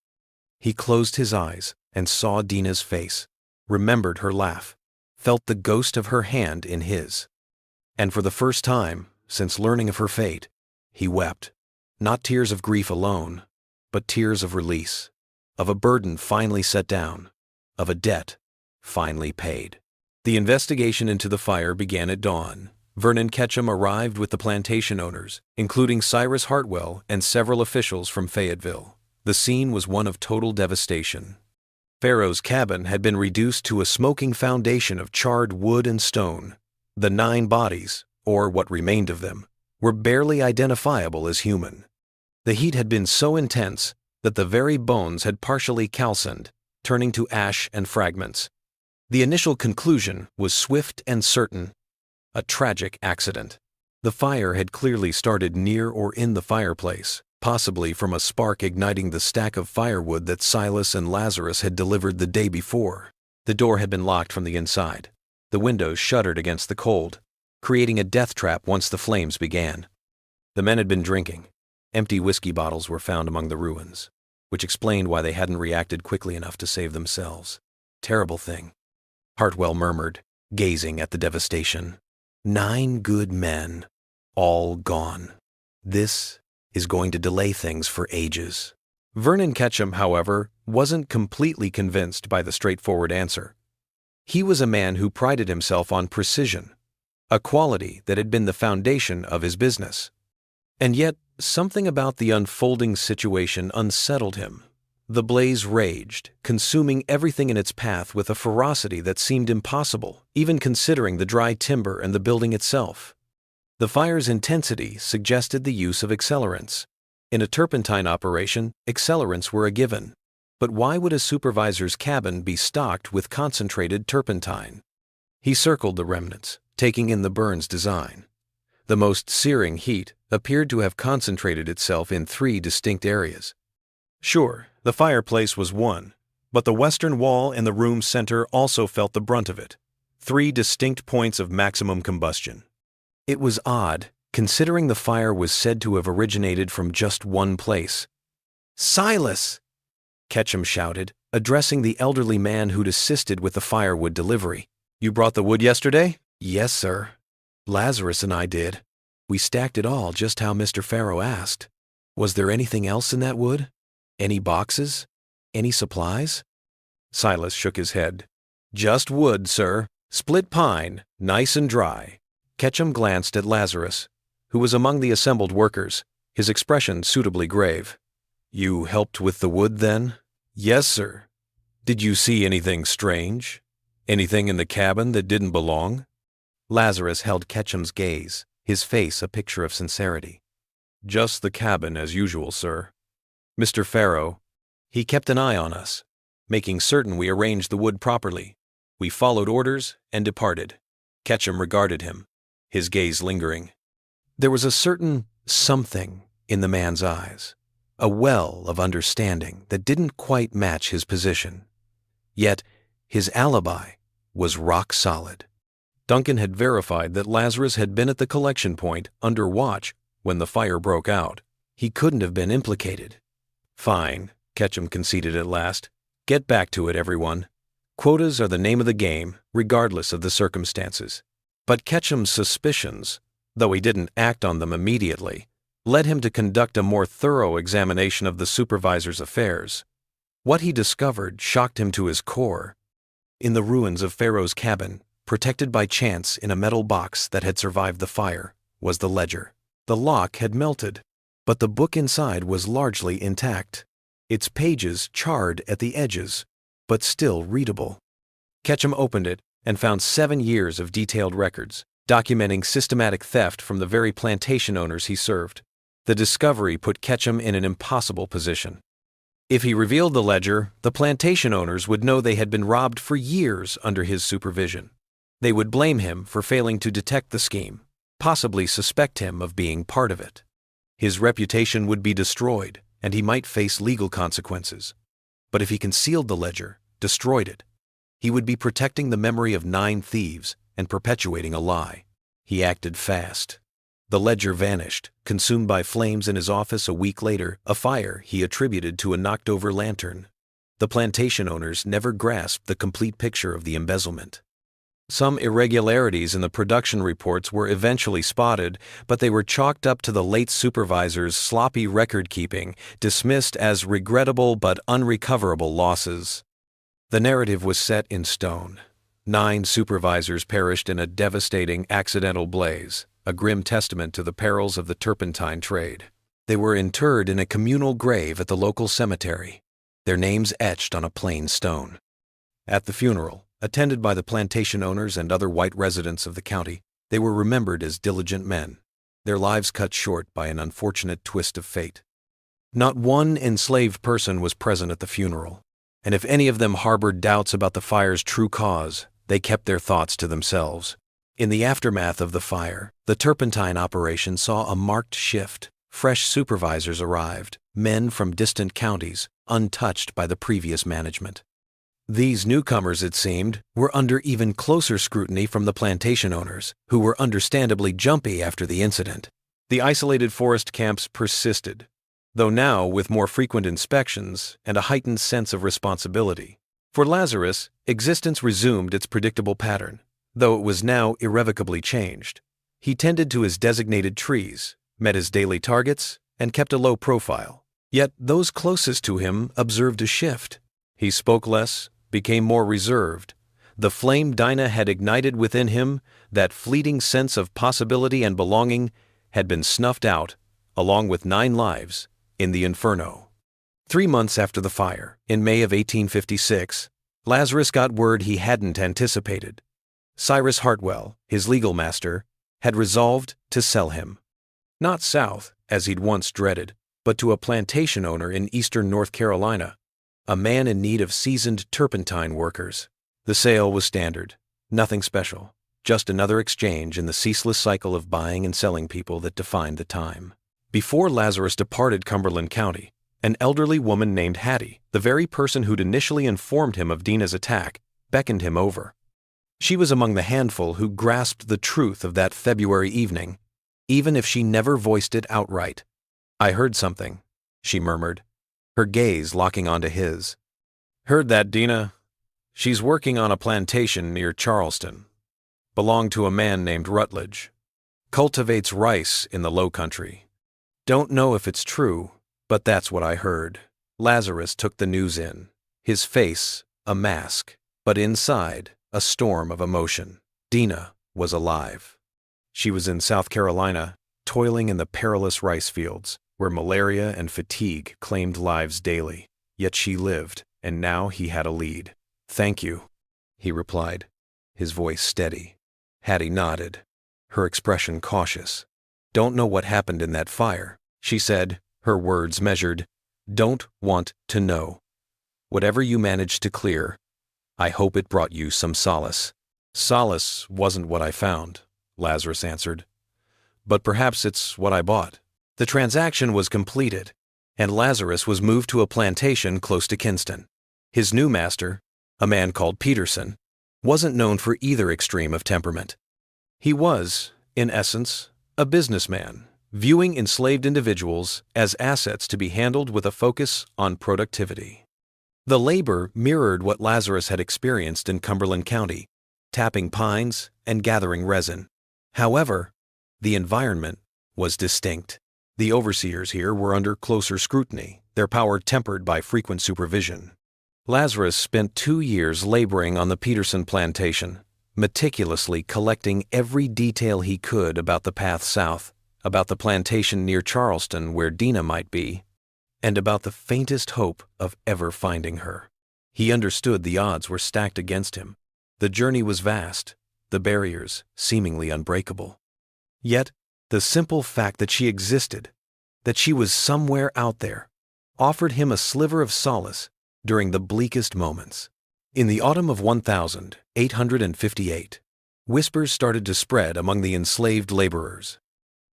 He closed his eyes and saw Dina's face, remembered her laugh, felt the ghost of her hand in his. And for the first time, since learning of her fate, he wept, not tears of grief alone, but tears of release, of a burden finally set down, of a debt finally paid. The investigation into the fire began at dawn. Vernon Ketchum arrived with the plantation owners, including Cyrus Hartwell and several officials from Fayetteville. The scene was one of total devastation. Pharaoh's cabin had been reduced to a smoking foundation of charred wood and stone. The 9 bodies, or what remained of them, were barely identifiable as human. The heat had been so intense that the very bones had partially calcined, turning to ash and fragments. The initial conclusion was swift and certain: a tragic accident. The fire had clearly started near or in the fireplace, possibly from a spark igniting the stack of firewood that Silas and Lazarus had delivered the day before. The door had been locked from the inside. The windows shuttered against the cold, creating a death trap once the flames began. The men had been drinking. Empty whiskey bottles were found among the ruins, which explained why they hadn't reacted quickly enough to save themselves. Terrible thing, Hartwell murmured, gazing at the devastation. 9 good men, all gone. This is going to delay things for ages. Vernon Ketchum, however, wasn't completely convinced by the straightforward answer. He was a man who prided himself on precision, a quality that had been the foundation of his business. And yet, something about the unfolding situation unsettled him. The blaze raged, consuming everything in its path with a ferocity that seemed impossible, even considering the dry timber and the building itself. The fire's intensity suggested the use of accelerants. In a turpentine operation, accelerants were a given. But why would a supervisor's cabin be stocked with concentrated turpentine? He circled the remnants, taking in the burn's design. The most searing heat appeared to have concentrated itself in 3 distinct areas. Sure, the fireplace was one, but the western wall and the room's center also felt the brunt of it. 3 distinct points of maximum combustion. It was odd, considering the fire was said to have originated from just one place. "Silas!" Ketchum shouted, addressing the elderly man who'd assisted with the firewood delivery. "You brought the wood yesterday?" "Yes, sir. Lazarus and I did. We stacked it all just how Mr. Pharaoh asked. Was there anything else in that wood? Any boxes? Any supplies?" Silas shook his head. "Just wood, sir. Split pine, nice and dry." Ketchum glanced at Lazarus, who was among the assembled workers, his expression suitably grave. "You helped with the wood, then?" "Yes, sir." "Did you see anything strange? Anything in the cabin that didn't belong?" Lazarus held Ketchum's gaze, his face a picture of sincerity. "Just the cabin as usual, sir. Mr. Pharaoh, he kept an eye on us, making certain we arranged the wood properly. We followed orders and departed." Ketchum regarded him, his gaze lingering. There was a certain something in the man's eyes, a well of understanding that didn't quite match his position. Yet his alibi was rock solid. Duncan had verified that Lazarus had been at the collection point under watch when the fire broke out. He couldn't have been implicated. "Fine," Ketchum conceded at last. "Get back to it, everyone. Quotas are the name of the game, regardless of the circumstances." But Ketchum's suspicions, though he didn't act on them immediately, led him to conduct a more thorough examination of the supervisor's affairs. What he discovered shocked him to his core. In the ruins of Pharaoh's cabin, protected by chance in a metal box that had survived the fire, was the ledger. The lock had melted, but the book inside was largely intact, its pages charred at the edges, but still readable. Ketchum opened it and found 7 years of detailed records, documenting systematic theft from the very plantation owners he served. The discovery put Ketchum in an impossible position. If he revealed the ledger, the plantation owners would know they had been robbed for years under his supervision. They would blame him for failing to detect the scheme, possibly suspect him of being part of it. His reputation would be destroyed, and he might face legal consequences. But if he concealed the ledger, destroyed it, he would be protecting the memory of 9 thieves and perpetuating a lie. He acted fast. The ledger vanished, consumed by flames in his office a week later, a fire he attributed to a knocked-over lantern. The plantation owners never grasped the complete picture of the embezzlement. Some irregularities in the production reports were eventually spotted, but they were chalked up to the late supervisor's sloppy record-keeping, dismissed as regrettable but unrecoverable losses. The narrative was set in stone. 9 supervisors perished in a devastating accidental blaze, a grim testament to the perils of the turpentine trade. They were interred in a communal grave at the local cemetery, their names etched on a plain stone. At the funeral, attended by the plantation owners and other white residents of the county, they were remembered as diligent men, their lives cut short by an unfortunate twist of fate. Not one enslaved person was present at the funeral, and if any of them harbored doubts about the fire's true cause, they kept their thoughts to themselves. In the aftermath of the fire, the turpentine operation saw a marked shift. Fresh supervisors arrived, men from distant counties, untouched by the previous management. These newcomers, it seemed, were under even closer scrutiny from the plantation owners, who were understandably jumpy after the incident. The isolated forest camps persisted, though now with more frequent inspections and a heightened sense of responsibility. For Lazarus, existence resumed its predictable pattern, though it was now irrevocably changed. He tended to his designated trees, met his daily targets, and kept a low profile. Yet those closest to him observed a shift. He spoke less, became more reserved. The flame Dinah had ignited within him, that fleeting sense of possibility and belonging, had been snuffed out, along with 9 lives, in the inferno. 3 months after the fire, in May of 1856, Lazarus got word he hadn't anticipated. Cyrus Hartwell, his legal master, had resolved to sell him. Not south, as he'd once dreaded, but to a plantation owner in eastern North Carolina, a man in need of seasoned turpentine workers. The sale was standard, nothing special, just another exchange in the ceaseless cycle of buying and selling people that defined the time. Before Lazarus departed Cumberland County, an elderly woman named Hattie, the very person who'd initially informed him of Dina's attack, beckoned him over. She was among the handful who grasped the truth of that February evening, even if she never voiced it outright. "I heard something," she murmured, her gaze locking onto his. "Heard that, Dina? She's working on a plantation near Charleston. Belonged to a man named Rutledge. Cultivates rice in the low country. Don't know if it's true, but that's what I heard." Lazarus took the news in, his face a mask, but inside a storm of emotion. Dina was alive. She was in South Carolina, toiling in the perilous rice fields, where malaria and fatigue claimed lives daily. Yet she lived, and now he had a lead. "Thank you," he replied, his voice steady. Hattie nodded, her expression cautious. "Don't know what happened in that fire," she said, her words measured. "Don't want to know. Whatever you managed to clear, I hope it brought you some solace." "Solace wasn't what I found," Lazarus answered. "But perhaps it's what I bought." The transaction was completed, and Lazarus was moved to a plantation close to Kinston. His new master, a man called Peterson, wasn't known for either extreme of temperament. He was, in essence, a businessman, viewing enslaved individuals as assets to be handled with a focus on productivity. The labor mirrored what Lazarus had experienced in Cumberland County, tapping pines and gathering resin. However, the environment was distinct. The overseers here were under closer scrutiny, their power tempered by frequent supervision. Lazarus spent 2 years laboring on the Peterson plantation, meticulously collecting every detail he could about the path south, about the plantation near Charleston where Dina might be, and about the faintest hope of ever finding her. He understood the odds were stacked against him. The journey was vast, the barriers seemingly unbreakable. Yet, the simple fact that she existed, that she was somewhere out there, offered him a sliver of solace during the bleakest moments. In the autumn of 1858, whispers started to spread among the enslaved laborers.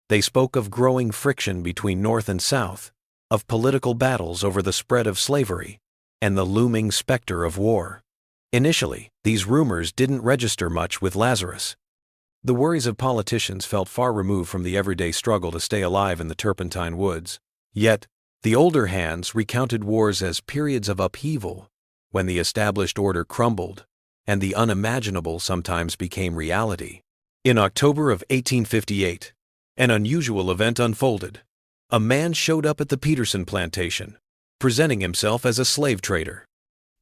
They spoke of growing friction between North and South, of political battles over the spread of slavery, and the looming specter of war. Initially, these rumors didn't register much with Lazarus. The worries of politicians felt far removed from the everyday struggle to stay alive in the turpentine woods. Yet, the older hands recounted wars as periods of upheaval, when the established order crumbled, and the unimaginable sometimes became reality. In October of 1858, an unusual event unfolded. A man showed up at the Peterson plantation, presenting himself as a slave trader.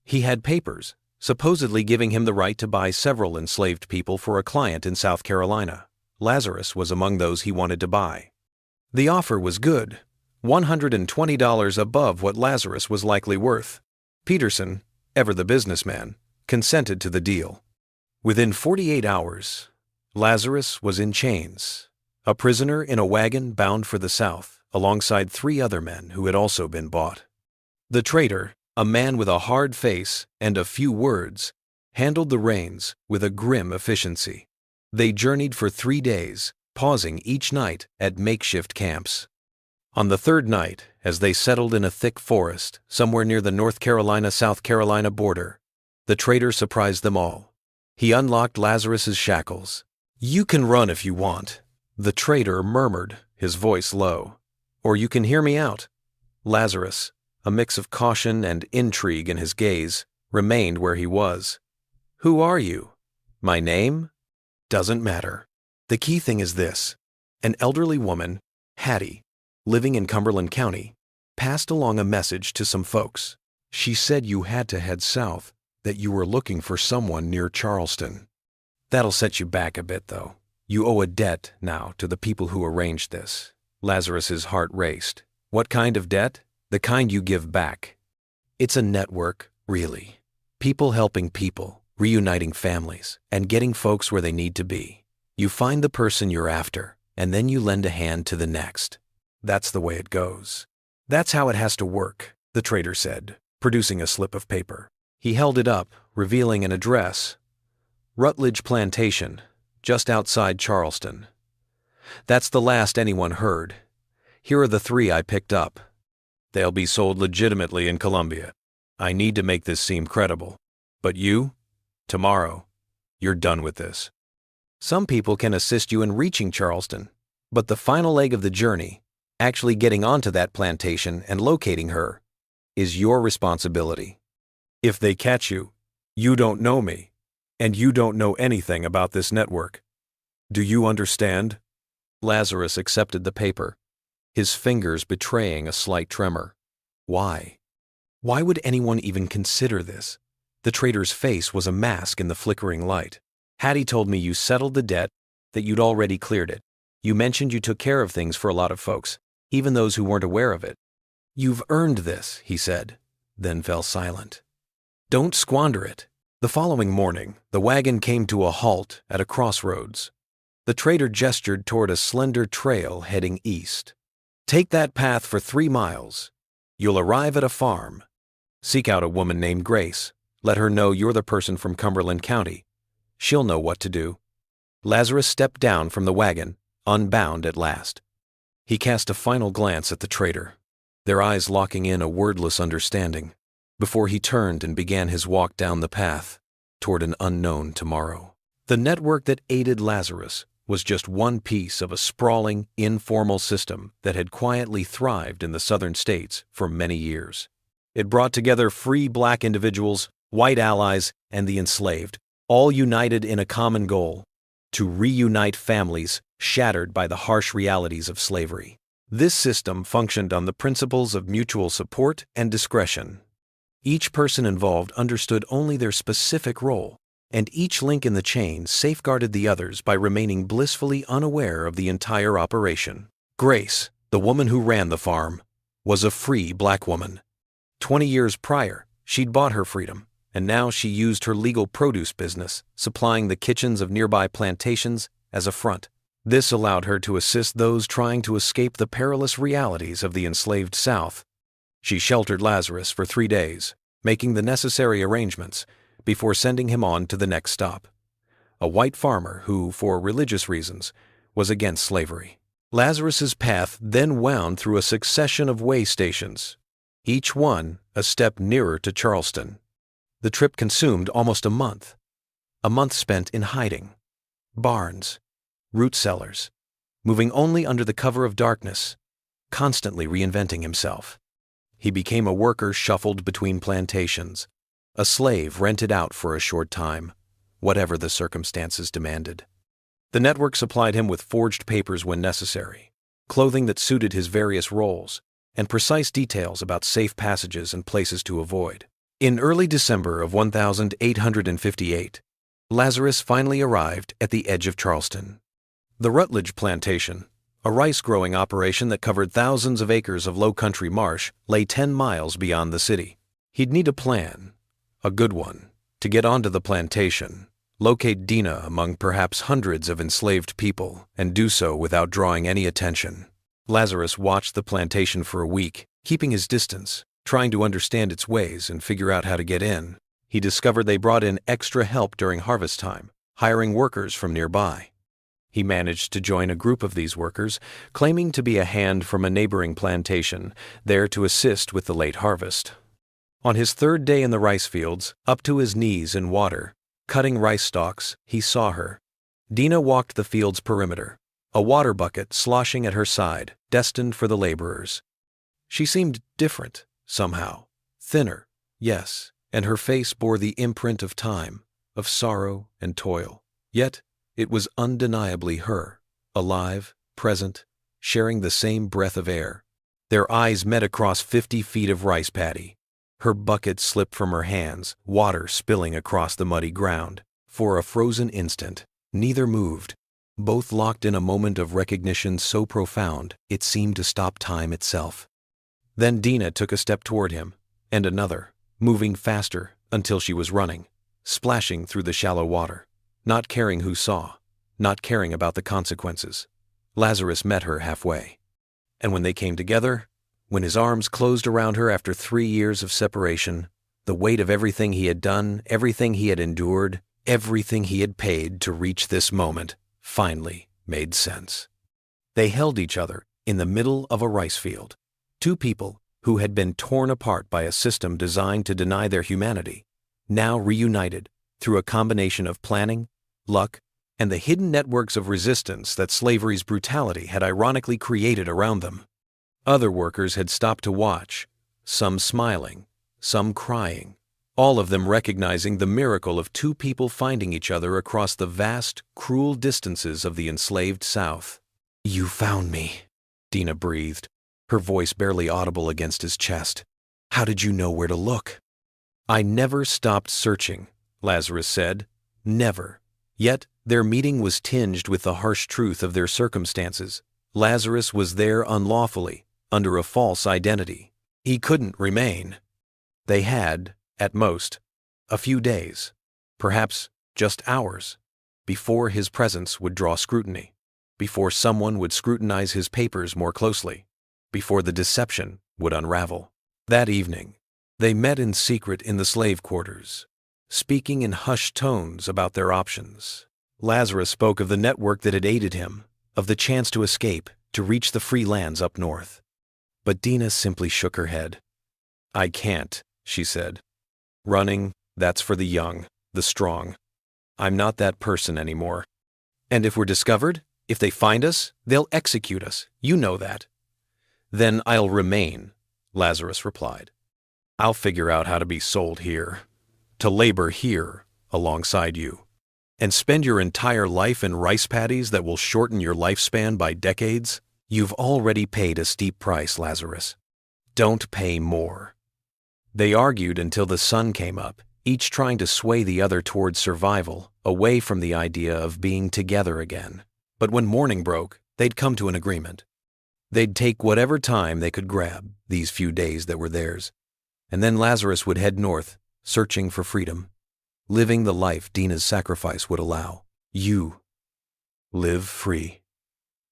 He had papers, supposedly giving him the right to buy several enslaved people for a client in South Carolina. Lazarus was among those he wanted to buy. The offer was good, $120 above what Lazarus was likely worth. Peterson, ever the businessman, consented to the deal. Within 48 hours, Lazarus was in chains, a prisoner in a wagon bound for the South, alongside 3 other men who had also been bought. The trader, a man with a hard face and a few words, handled the reins with a grim efficiency. They journeyed for 3 days, pausing each night at makeshift camps. On the 3rd night, as they settled in a thick forest somewhere near the North Carolina-South Carolina border, the trader surprised them all. He unlocked Lazarus's shackles. "You can run if you want," the trader murmured, his voice low. "Or you can hear me out." Lazarus, a mix of caution and intrigue in his gaze, remained where he was. "Who are you?" "My name?" "Doesn't matter. The key thing is this." An elderly woman, Hattie, living in Cumberland County, passed along a message to some folks. She said you had to head south, that you were looking for someone near Charleston. "That'll set you back a bit, though. You owe a debt now to the people who arranged this." Lazarus's heart raced. "What kind of debt?" "The kind you give back. It's a network, really. People helping people, reuniting families, and getting folks where they need to be. You find the person you're after, and then you lend a hand to the next. That's the way it goes." "That's how it has to work," the trader said, producing a slip of paper. He held it up, revealing an address. Rutledge Plantation, just outside Charleston. "That's the last anyone heard. Here are the 3 I picked up. They'll be sold legitimately in Columbia. I need to make this seem credible. But you? Tomorrow, you're done with this. Some people can assist you in reaching Charleston, but the final leg of the journey, actually getting onto that plantation and locating her, is your responsibility. If they catch you, you don't know me, and you don't know anything about this network. Do you understand?" Lazarus accepted the paper, his fingers betraying a slight tremor. Why? Why would anyone even consider this? The trader's face was a mask in the flickering light. "Hattie told me you settled the debt, that you'd already cleared it. You mentioned you took care of things for a lot of folks, even those who weren't aware of it. You've earned this," he said, then fell silent. "Don't squander it." The following morning, the wagon came to a halt at a crossroads. The trader gestured toward a slender trail heading east. "Take that path for 3 miles. You'll arrive at a farm. Seek out a woman named Grace. Let her know you're the person from Cumberland County. She'll know what to do." Lazarus stepped down from the wagon, unbound at last. He cast a final glance at the trader, their eyes locking in a wordless understanding, before he turned and began his walk down the path. toward an unknown tomorrow. The network that aided Lazarus was just one piece of a sprawling, informal system that had quietly thrived in the southern states for many years. It brought together free black individuals, white allies, and the enslaved, all united in a common goal: to reunite families shattered by the harsh realities of slavery. This system functioned on the principles of mutual support and discretion. Each person involved understood only their specific role, and each link in the chain safeguarded the others by remaining blissfully unaware of the entire operation. Grace, the woman who ran the farm, was a free black woman. 20 years prior, she'd bought her freedom, and now she used her legal produce business, supplying the kitchens of nearby plantations, as a front. This allowed her to assist those trying to escape the perilous realities of the enslaved South. She sheltered Lazarus for 3 days, making the necessary arrangements, before sending him on to the next stop, a white farmer who, for religious reasons, was against slavery. Lazarus's path then wound through a succession of way stations, each one a step nearer to Charleston. The trip consumed almost a month spent in hiding, barns, root cellars, moving only under the cover of darkness, constantly reinventing himself. He became a worker shuffled between plantations, a slave rented out for a short time, whatever the circumstances demanded. The network supplied him with forged papers when necessary, clothing that suited his various roles, and precise details about safe passages and places to avoid. In early December of 1858, Lazarus finally arrived at the edge of Charleston. The Rutledge Plantation, a rice-growing operation that covered thousands of acres of low-country marsh, lay 10 miles beyond the city. He'd need a plan, a good one, to get onto the plantation, locate Dina among perhaps hundreds of enslaved people, and do so without drawing any attention. Lazarus watched the plantation for a week, keeping his distance, trying to understand its ways and figure out how to get in. He discovered they brought in extra help during harvest time, hiring workers from nearby. He managed to join a group of these workers, claiming to be a hand from a neighboring plantation, there to assist with the late harvest. On his 3rd day in the rice fields, up to his knees in water, cutting rice stalks, he saw her. Dina walked the field's perimeter, a water bucket sloshing at her side, destined for the laborers. She seemed different, somehow. Thinner, yes, and her face bore the imprint of time, of sorrow and toil. Yet, it was undeniably her, alive, present, sharing the same breath of air. Their eyes met across 50 feet of rice paddy. Her bucket slipped from her hands, water spilling across the muddy ground. For a frozen instant, neither moved, both locked in a moment of recognition so profound it seemed to stop time itself. Then Dina took a step toward him, and another, moving faster until she was running, splashing through the shallow water, not caring who saw, not caring about the consequences. Lazarus met her halfway. And when they came together, when his arms closed around her after 3 years of separation, the weight of everything he had done, everything he had endured, everything he had paid to reach this moment, finally made sense. They held each other in the middle of a rice field, 2 people who had been torn apart by a system designed to deny their humanity, now reunited through a combination of planning, luck, and the hidden networks of resistance that slavery's brutality had ironically created around them. Other workers had stopped to watch, some smiling, some crying, all of them recognizing the miracle of 2 people finding each other across the vast, cruel distances of the enslaved South. "You found me," Dina breathed, her voice barely audible against his chest. "How did you know where to look?" "I never stopped searching," Lazarus said. "Never." Yet their meeting was tinged with the harsh truth of their circumstances. Lazarus was there unlawfully, under a false identity. He couldn't remain. They had, at most, a few days, perhaps just hours, before his presence would draw scrutiny, before someone would scrutinize his papers more closely, before the deception would unravel. That evening, they met in secret in the slave quarters, speaking in hushed tones about their options. Lazarus spoke of the network that had aided him, of the chance to escape, to reach the free lands up north. But Dina simply shook her head. "I can't," she said. "Running, that's for the young. the strong. I'm not that person anymore. And if we're discovered, if they find us, they'll execute us. You know that. Then I'll remain, Lazarus replied. I'll figure out how to be sold here, to labor here alongside you, and spend your entire life in rice paddies that will shorten your lifespan by decades. You've already paid a steep price, Lazarus. Don't pay more. They argued until the sun came up, each trying to sway the other towards survival, away from the idea of being together again. But when morning broke, they'd come to an agreement. They'd take whatever time they could grab, these few days that were theirs, and then Lazarus would head north, searching for freedom, living the life Dina's sacrifice would allow. You live free,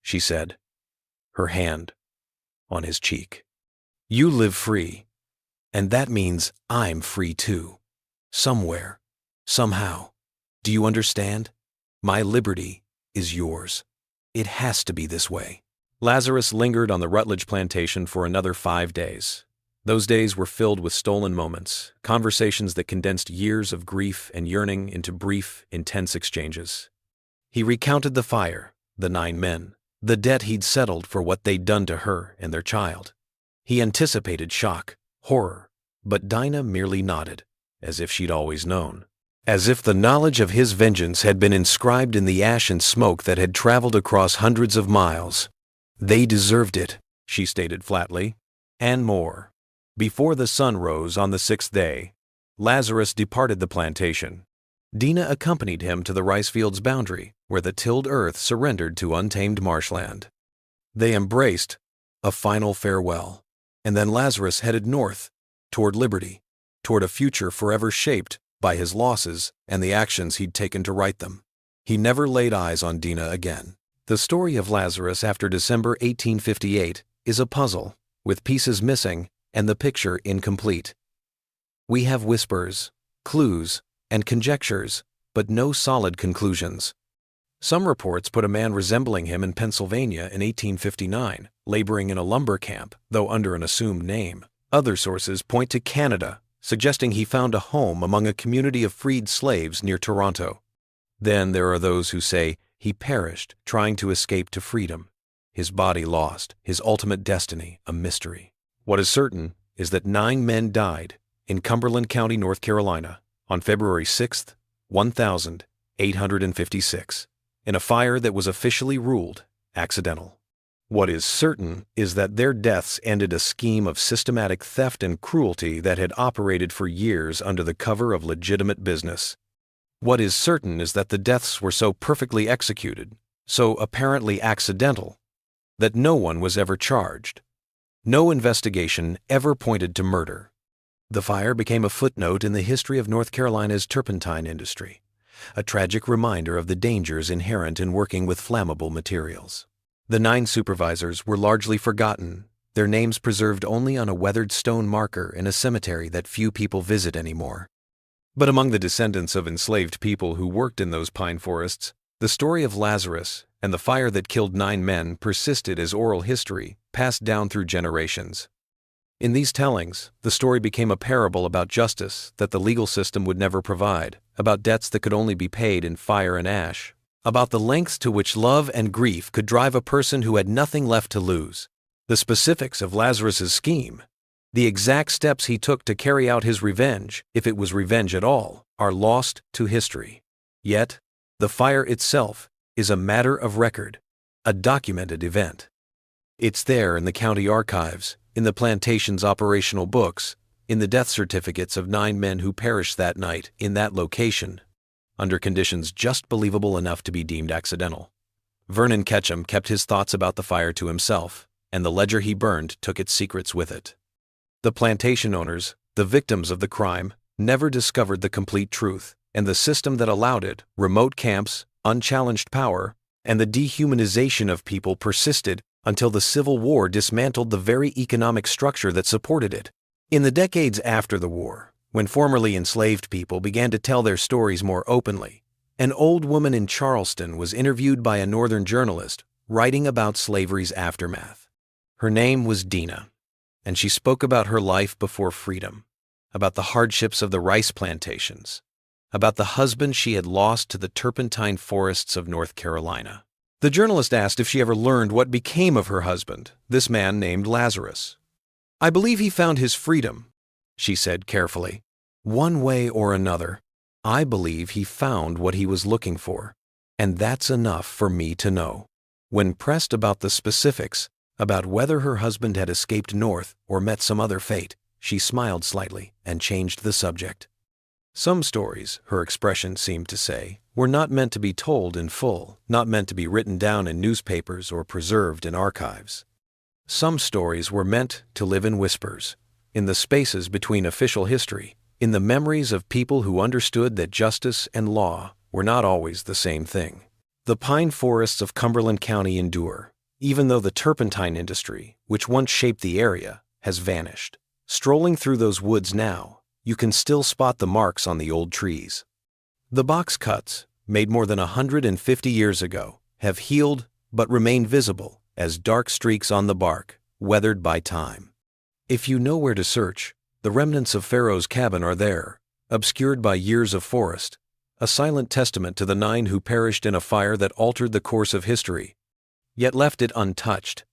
she said, her hand on his cheek. You live free, and that means I'm free too. Somewhere, somehow. Do you understand? My liberty is yours. It has to be this way. Lazarus lingered on the Rutledge plantation for another 5 days. Those days were filled with stolen moments, conversations that condensed years of grief and yearning into brief, intense exchanges. He recounted the fire, the 9 men, the debt he'd settled for what they'd done to her and their child. He anticipated shock, horror, but Dinah merely nodded, as if she'd always known. As if the knowledge of his vengeance had been inscribed in the ash and smoke that had traveled across hundreds of miles. They deserved it, she stated flatly, and more. Before the sun rose on the 6th day, Lazarus departed the plantation. Dinah accompanied him to the rice field's boundary, where the tilled earth surrendered to untamed marshland. They embraced a final farewell, and then Lazarus headed north, toward liberty, toward a future forever shaped by his losses and the actions he'd taken to right them. He never laid eyes on Dinah again. The story of Lazarus after December 1858 is a puzzle, with pieces missing and the picture incomplete. We have whispers, clues, and conjectures, but no solid conclusions. Some reports put a man resembling him in Pennsylvania in 1859, laboring in a lumber camp, though under an assumed name. Other sources point to Canada, suggesting he found a home among a community of freed slaves near Toronto. Then there are those who say he perished trying to escape to freedom, his body lost, his ultimate destiny a mystery. What is certain is that 9 men died in Cumberland County, North Carolina, on February 6, 1856, in a fire that was officially ruled accidental. What is certain is that their deaths ended a scheme of systematic theft and cruelty that had operated for years under the cover of legitimate business. What is certain is that the deaths were so perfectly executed, so apparently accidental, that no one was ever charged. No investigation ever pointed to murder. The fire became a footnote in the history of North Carolina's turpentine industry, a tragic reminder of the dangers inherent in working with flammable materials. The 9 supervisors were largely forgotten, their names preserved only on a weathered stone marker in a cemetery that few people visit anymore. But among the descendants of enslaved people who worked in those pine forests, the story of Lazarus and the fire that killed 9 men persisted as oral history, passed down through generations. In these tellings, the story became a parable about justice that the legal system would never provide, about debts that could only be paid in fire and ash, about the lengths to which love and grief could drive a person who had nothing left to lose. The specifics of Lazarus's scheme, the exact steps he took to carry out his revenge, if it was revenge at all, are lost to history. Yet, the fire itself is a matter of record, a documented event. It's there in the county archives, in the plantation's operational books, in the death certificates of 9 men who perished that night in that location, under conditions just believable enough to be deemed accidental. Vernon Ketchum kept his thoughts about the fire to himself, and the ledger he burned took its secrets with it. The plantation owners, the victims of the crime, never discovered the complete truth, and the system that allowed it, remote camps, unchallenged power, and the dehumanization of people persisted until the Civil War dismantled the very economic structure that supported it. In the decades after the war, when formerly enslaved people began to tell their stories more openly, an old woman in Charleston was interviewed by a northern journalist writing about slavery's aftermath. Her name was Dinah, and she spoke about her life before freedom, about the hardships of the rice plantations, about the husband she had lost to the turpentine forests of North Carolina. The journalist asked if she ever learned what became of her husband, this man named Lazarus. "I believe he found his freedom," she said carefully. "One way or another, I believe he found what he was looking for, and that's enough for me to know." When pressed about the specifics, about whether her husband had escaped north or met some other fate, she smiled slightly and changed the subject. Some stories, her expression seemed to say, were not meant to be told in full, not meant to be written down in newspapers or preserved in archives. Some stories were meant to live in whispers, in the spaces between official history, in the memories of people who understood that justice and law were not always the same thing. The pine forests of Cumberland County endure, even though the turpentine industry, which once shaped the area, has vanished. Strolling through those woods now, you can still spot the marks on the old trees. The box cuts, made more than 150 years ago, have healed but remain visible as dark streaks on the bark, weathered by time. If you know where to search, the remnants of Pharaoh's cabin are there, obscured by years of forest, a silent testament to the 9 who perished in a fire that altered the course of history, yet left it untouched.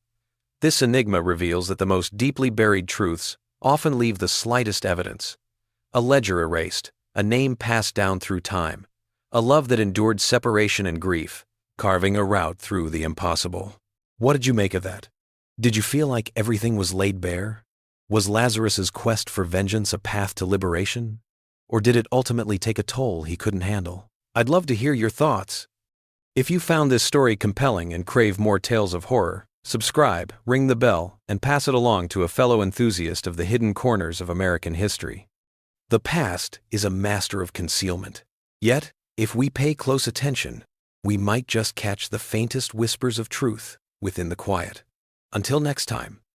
This enigma reveals that the most deeply buried truths often leave the slightest evidence. A ledger erased, a name passed down through time, a love that endured separation and grief, carving a route through the impossible. What did you make of that? Did you feel like everything was laid bare? Was Lazarus's quest for vengeance a path to liberation? Or did it ultimately take a toll he couldn't handle? I'd love to hear your thoughts. If you found this story compelling and crave more tales of horror, subscribe, ring the bell, and pass it along to a fellow enthusiast of the hidden corners of American history. The past is a master of concealment. Yet, if we pay close attention, we might just catch the faintest whispers of truth within the quiet. Until next time.